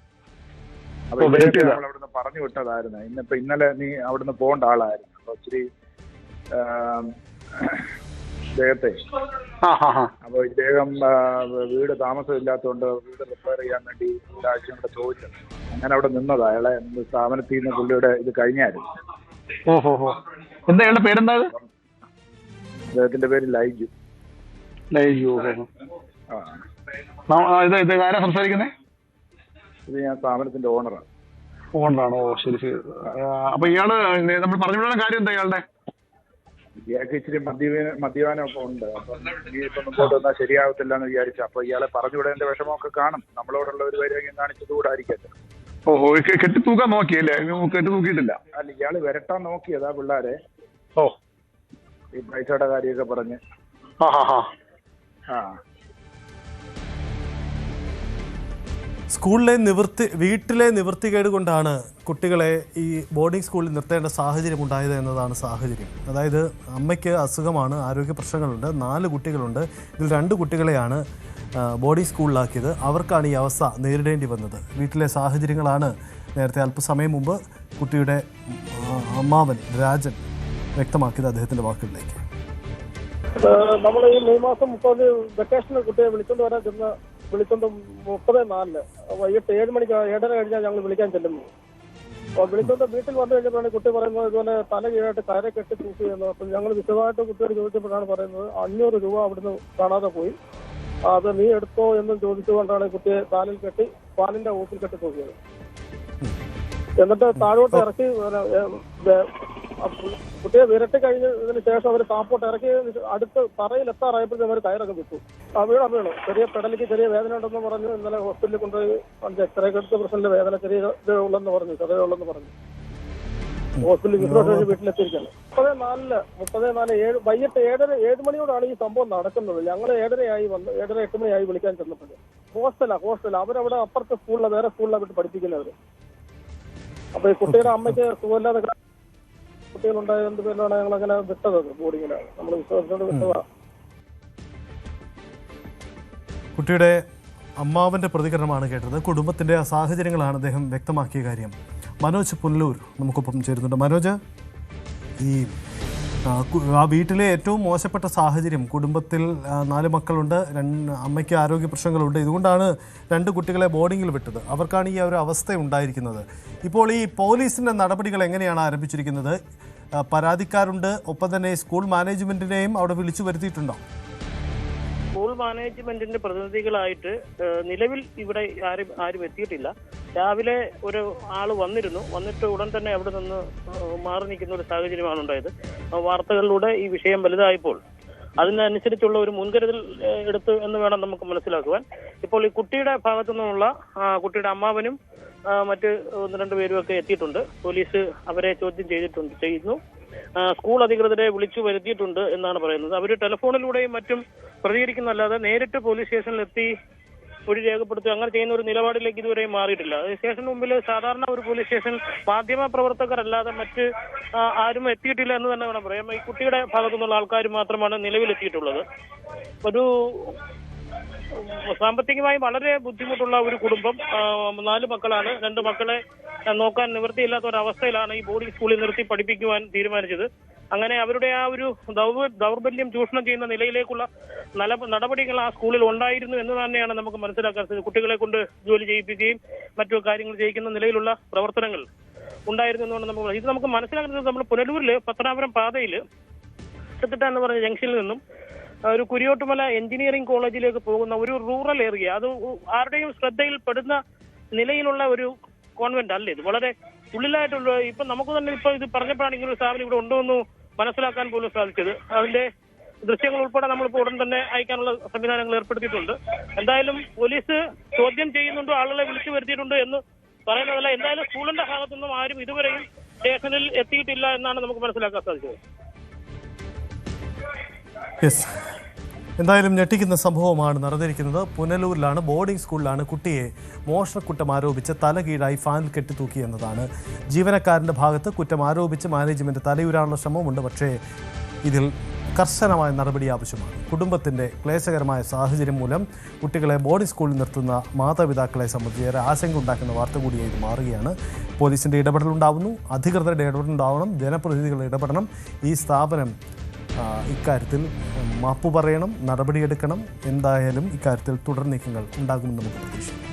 അപ്പൊ നമ്മൾ അവിടുന്ന് പറഞ്ഞു വിട്ടതായിരുന്നു. ഇന്നലെ നീ അവിടുന്ന് പോകേണ്ട ആളായിരുന്നു. അപ്പൊ ഇച്ചിരി ഇദ്ദേഹത്തെ അപ്പൊ ഇദ്ദേഹം വീട് താമസമില്ലാത്തതുകൊണ്ട് വീട് റിപ്പയർ ചെയ്യാൻ വേണ്ടി ഒരാഴ്ചയും കൂടെ ചോദിച്ചത്. അങ്ങനെ അവിടെ നിന്നത്. അയാളെ സ്ഥാപനത്തിൽ നിന്ന് പുള്ളിയുടെ ഇത് കഴിഞ്ഞായിരുന്നു. എന്താ അയാളുടെ പേരെന്താ? അദ്ദേഹത്തിന്റെ പേര് ലൈജു. ഇത് ആരാ സംസാരിക്കുന്നേ? ഇത് ഞാൻ സ്ഥാപനത്തിന്റെ ഓണറാണ്. ഓണറാണോ? ശരി ശരി. അപ്പൊ ഇയാള് നമ്മൾ പറഞ്ഞു വിടുന്ന കാര്യം എന്താ? ഇയാൾക്ക് ഇച്ചിരി മദ്യപാനമൊക്കെ ഉണ്ട്. അപ്പൊ ഇപ്പം മുമ്പോട്ട് വന്നാൽ ശരിയാവത്തില്ല എന്ന് വിചാരിച്ചു. അപ്പൊ ഇയാളെ പറഞ്ഞു വിടേണ്ട വിഷമമൊക്കെ കാണും. നമ്മളോടുള്ള ഒരു വൈരാഗ്യം കാണിച്ചത് കൂടെ ആയിരിക്കട്ടെ. ഓഹോ, കെട്ടി തൂക്കാൻ നോക്കിയല്ലേ? കെട്ടി തൂക്കിയിട്ടില്ല. അല്ല, ഇയാള് വരട്ടാൻ നോക്കിയതാ പിള്ളേരെ. ഓ, ഈ പൈസയുടെ കാര്യമൊക്കെ പറഞ്ഞ്. വീട്ടിലെ നിവൃത്തികേട് കൊണ്ടാണ് കുട്ടികളെ ഈ ബോർഡിംഗ് സ്കൂളിൽ നിർത്തേണ്ട സാഹചര്യം ഉണ്ടായത് എന്നതാണ് സാഹചര്യം. അതായത് അമ്മയ്ക്ക് അസുഖമാണ്, ആരോഗ്യ പ്രശ്നങ്ങളുണ്ട്, 4 കുട്ടികളുണ്ട്. ഇതിൽ 2 കുട്ടികളെയാണ് ബോർഡിംഗ് സ്കൂളിലാക്കിയത്. അവർക്കാണ് ഈ അവസ്ഥ നേരിടേണ്ടി വന്നത്. വീട്ടിലെ സാഹചര്യങ്ങളാണ് നേരത്തെ അല്പസമയം മുമ്പ് കുട്ടിയുടെ അമ്മാവൻ രാജൻ വ്യക്തമാക്കിയത് അദ്ദേഹത്തിൻ്റെ വാക്കുകളിലേക്ക്. നമ്മൾ ഈ മെയ് മാസം 30 വെക്കേഷന് കുട്ടിയെ വിളിച്ചുകൊണ്ട് വരാൻ ചെന്ന 30:04 വൈകിട്ട് 7 മണിക്ക് 7:30 കഴിഞ്ഞാൽ ഞങ്ങൾ വിളിക്കാൻ ചെല്ലുന്നു. അപ്പോൾ വിളിച്ചുകൊണ്ട് വീട്ടിൽ വന്നു കഴിഞ്ഞപ്പോഴാണ് കുട്ടി പറയുന്നത് ഇതുപോലെ തല കീഴായിട്ട് കയറെ കെട്ടി തൂക്കി എന്ന്. അപ്പം ഞങ്ങൾ വിശദമായിട്ട് കുട്ടിയോട് ചോദിച്ചപ്പോഴാണ് പറയുന്നത് 500 രൂപ അവിടുന്ന് കാണാതെ പോയി, അത് നീ എടുത്തോ എന്നും ചോദിച്ചുകൊണ്ടാണ് കുട്ടിയെ കാലിൽ കെട്ടി പാലിന്റെ ഊപ്പിൽ കെട്ടി തൂക്കിയത്. എന്നിട്ട് താഴോട്ട് ഇറക്കി കുട്ടിയെ വിരട്ടി കഴിഞ്ഞതിന് ശേഷം അവർ താപ്പോട്ട് ഇറക്കി അടുത്ത് തറയിൽ എത്താറായപ്പോഴത്തേക്കും അവർ കയറൊക്കെ വിട്ടു. വീണു ചെറിയ പെടലിക്ക് ചെറിയ വേദന ഉണ്ടെന്ന് പറഞ്ഞു. ഇന്നലെ ഹോസ്പിറ്റലിൽ കൊണ്ടുപോയി എക്സ്റേ എടുത്ത പ്രശ്നത്തിന്റെ വേദന ചെറിയ ഉള്ളെന്ന് പറഞ്ഞു. ഹോസ്പിറ്റലിൽ വിശ്വാസം വീട്ടിലെത്തിയിരിക്കുകയാണ്. 30:04 വൈകിട്ട് 7 മണിയോടാണ് ഈ സംഭവം നടക്കുന്നത്. ഞങ്ങൾ 7:30 മണിയായി വിളിക്കാൻ ചെന്നപ്പോൾ ഹോസ്റ്റലാ അവരവിടെ അപ്പുറത്തെ സ്കൂളിലാണ്, വേറെ സ്കൂളിലാണ് വിട്ട് പഠിപ്പിക്കുന്നവര്. അപ്പൊ ഈ കുട്ടിയുടെ അമ്മയ്ക്ക് സുഖമില്ലാതെ കുട്ടികളുണ്ടായതുകൊണ്ട് പേരിലാണ് ഞങ്ങൾ അങ്ങനെ വിട്ടത്. ബോർഡിങ്ങിലാണ് നമ്മൾ വിശ്വാസത്തോട് വിട്ടതാണ്. കുട്ടിയുടെ അമ്മാവൻ്റെ പ്രതികരണമാണ് കേട്ടത്. കുടുംബത്തിൻ്റെ സാഹചര്യങ്ങളാണ് അദ്ദേഹം വ്യക്തമാക്കിയ കാര്യം. മനോജ് പുനലൂർ നമുക്കൊപ്പം ചേരുന്നുണ്ട്. മനോജ്, ഈ ആ വീട്ടിലെ ഏറ്റവും മോശപ്പെട്ട സാഹചര്യം, കുടുംബത്തിൽ 4 മക്കളുണ്ട്, അമ്മയ്ക്ക് ആരോഗ്യ പ്രശ്നങ്ങളുണ്ട്, ഇതുകൊണ്ടാണ് 2 കുട്ടികളെ ബോർഡിങ്ങിൽ വിട്ടത്. അവർക്കാണ് ഈ ഒരു അവസ്ഥ ഉണ്ടായിരിക്കുന്നത്. ഇപ്പോൾ ഈ പോലീസിൻ്റെ നടപടികൾ എങ്ങനെയാണ് ആരംഭിച്ചിരിക്കുന്നത്? പരാതിക്കാരുണ്ട്, ഒപ്പം തന്നെ സ്കൂൾ മാനേജ്മെൻറ്റിനെയും അവിടെ വിളിച്ചു വരുത്തിയിട്ടുണ്ടോ? സ്കൂൾ മാനേജ്മെന്റിന്റെ പ്രതിനിധികളായിട്ട് നിലവിൽ ഇവിടെ ആരും എത്തിയിട്ടില്ല. രാവിലെ ഒരു ആള് വന്നിട്ട് ഉടൻ തന്നെ അവിടെ നിന്ന് മാറി നിൽക്കുന്ന ഒരു സാഹചര്യമാണ് ഉണ്ടായത്. വാർത്തകളിലൂടെ ഈ വിഷയം വലുതായപ്പോൾ അതിനനുസരിച്ചുള്ള ഒരു മുൻകരുതൽ എടുത്തു എന്ന് വേണം നമുക്ക് മനസ്സിലാക്കുവാൻ. ഇപ്പോൾ ഈ കുട്ടിയുടെ ഭാഗത്തു നിന്നുള്ള കുട്ടിയുടെ അമ്മാവനും മറ്റ് 1-2 പേരും ഒക്കെ എത്തിയിട്ടുണ്ട്. പോലീസ് അവരെ ചോദ്യം ചെയ്യുന്നു. സ്കൂൾ അധികൃതരെ വിളിച്ചു വരുത്തിയിട്ടുണ്ട് എന്നാണ് പറയുന്നത്. അവർ ടെലിഫോണിലൂടെയും മറ്റും പ്രതികരിക്കുന്നല്ലാതെ നേരിട്ട് പോലീസ് സ്റ്റേഷനിലെത്തി മൊഴി രേഖപ്പെടുത്തി അങ്ങനെ ചെയ്യുന്ന ഒരു നിലപാടിലേക്ക് ഇതുവരെയും മാറിയിട്ടില്ല. സ്റ്റേഷന് മുമ്പിൽ സാധാരണ ഒരു പോലീസ് സ്റ്റേഷൻ മാധ്യമ പ്രവർത്തകരല്ലാതെ മറ്റ് ആരും എത്തിയിട്ടില്ല എന്ന് തന്നെ വേണം പറയാം. ഈ കുട്ടിയുടെ ഭാഗത്തു നിന്നുള്ള ആൾക്കാർ മാത്രമാണ് നിലവിലെത്തിയിട്ടുള്ളത്. ഒരു സാമ്പത്തികമായി വളരെ ബുദ്ധിമുട്ടുള്ള ഒരു കുടുംബം, 4 മക്കളാണ്. 2 മക്കളെ നോക്കാൻ നിവൃത്തിയില്ലാത്ത ഒരവസ്ഥയിലാണ് ഈ ബോർഡിംഗ് സ്കൂളിൽ നിർത്തി പഠിപ്പിക്കുവാൻ തീരുമാനിച്ചത്. അങ്ങനെ അവരുടെ ആ ഒരു ദൗർബല്യം ചൂഷണം ചെയ്യുന്ന നിലയിലേക്കുള്ള നടപടികൾ ആ സ്കൂളിൽ ഉണ്ടായിരുന്നു എന്ന് തന്നെയാണ് നമുക്ക് മനസ്സിലാക്കാൻ സാധിച്ചത്. കുട്ടികളെ കൊണ്ട് ജോലി ചെയ്യിപ്പിക്കുകയും മറ്റു കാര്യങ്ങൾ ചെയ്യിക്കുന്ന നിലയിലുള്ള പ്രവർത്തനങ്ങൾ ഉണ്ടായിരുന്നു എന്നാണ് നമുക്ക് ഇത് നമുക്ക് മനസ്സിലാക്കുന്നത്. നമ്മൾ പുനലൂരിൽ പത്തനാപുരം പാതയിൽ ചെത്തിട്ട എന്ന് പറഞ്ഞ ജംഗ്ഷനിൽ നിന്നും ഒരു കുരിയോട്ടുമല എഞ്ചിനീയറിംഗ് കോളേജിലേക്ക് പോകുന്ന ഒരു റൂറൽ ഏരിയ, അത് ആരുടെയും ശ്രദ്ധയിൽപ്പെടുന്ന നിലയിലുള്ള ഒരു കോൺവെന്റ് അല്ല. ഇത് വളരെ ഉള്ളിലായിട്ടുള്ള, ഇപ്പൊ നമുക്ക് തന്നെ ഇപ്പൊ ഇത് പറഞ്ഞപ്പോഴാണ് ഇങ്ങനെ ഒരു സ്ഥാപനം ഇവിടെ ഉണ്ടോ എന്ന് മനസ്സിലാക്കാൻ പോലും സാധിച്ചത്. അതിന്റെ ദൃശ്യങ്ങൾ ഉൾപ്പെടെ നമ്മളിപ്പോൾ ഉടൻ തന്നെ അയക്കാനുള്ള സംവിധാനങ്ങൾ ഏർപ്പെടുത്തിയിട്ടുണ്ട്. എന്തായാലും പോലീസ് ചോദ്യം ചെയ്യുന്നുണ്ടോ, ആളുകളെ വിളിച്ചു വരുത്തിയിട്ടുണ്ട് എന്ന് പറയുന്നതല്ല. എന്തായാലും സ്കൂളിന്റെ ഭാഗത്തുനിന്നും ആരും ഇതുവരെയും സ്റ്റേഷനിൽ എത്തിയിട്ടില്ല എന്നാണ് നമുക്ക് മനസ്സിലാക്കാൻ സാധിച്ചത്. യെസ്, എന്തായാലും ഞെട്ടിക്കുന്ന സംഭവമാണ് നടന്നിരിക്കുന്നത്. പുനലൂരിലാണ്, ബോർഡിംഗ് സ്കൂളിലാണ് കുട്ടിയെ മോഷണക്കുറ്റം ആരോപിച്ച് തലകീഴായി ഫാനിൽ കെട്ടിത്തൂക്കി എന്നതാണ്. ജീവനക്കാരൻ്റെ ഭാഗത്ത് കുറ്റം ആരോപിച്ച് മാനേജ്മെൻറ്റ് തലയുരാനുള്ള ശ്രമമുണ്ട്. പക്ഷേ ഇതിൽ കർശനമായ നടപടി ആവശ്യമാണ്. കുടുംബത്തിൻ്റെ ക്ലേശകരമായ സാഹചര്യം മൂലം കുട്ടികളെ ബോർഡിംഗ് സ്കൂളിൽ നിർത്തുന്ന മാതാപിതാക്കളെ സംബന്ധിച്ച് ഏറെ ആശങ്ക ഉണ്ടാക്കുന്ന വാർത്ത കൂടിയായി ഇത് മാറുകയാണ്. പോലീസിൻ്റെ ഇടപെടലുണ്ടാവുന്നു, അധികൃതരുടെ ഇടപെടലുണ്ടാവണം, ജനപ്രതിനിധികൾ ഇടപെടണം. ഈ സ്ഥാപനം ഇക്കാര്യത്തിൽ മാപ്പ് പറയണം, നടപടിയെടുക്കണം. എന്തായാലും ഇക്കാര്യത്തിൽ തുടർ നീക്കങ്ങൾ ഉണ്ടാകുമെന്ന് നമുക്ക് പ്രതീക്ഷിക്കാം.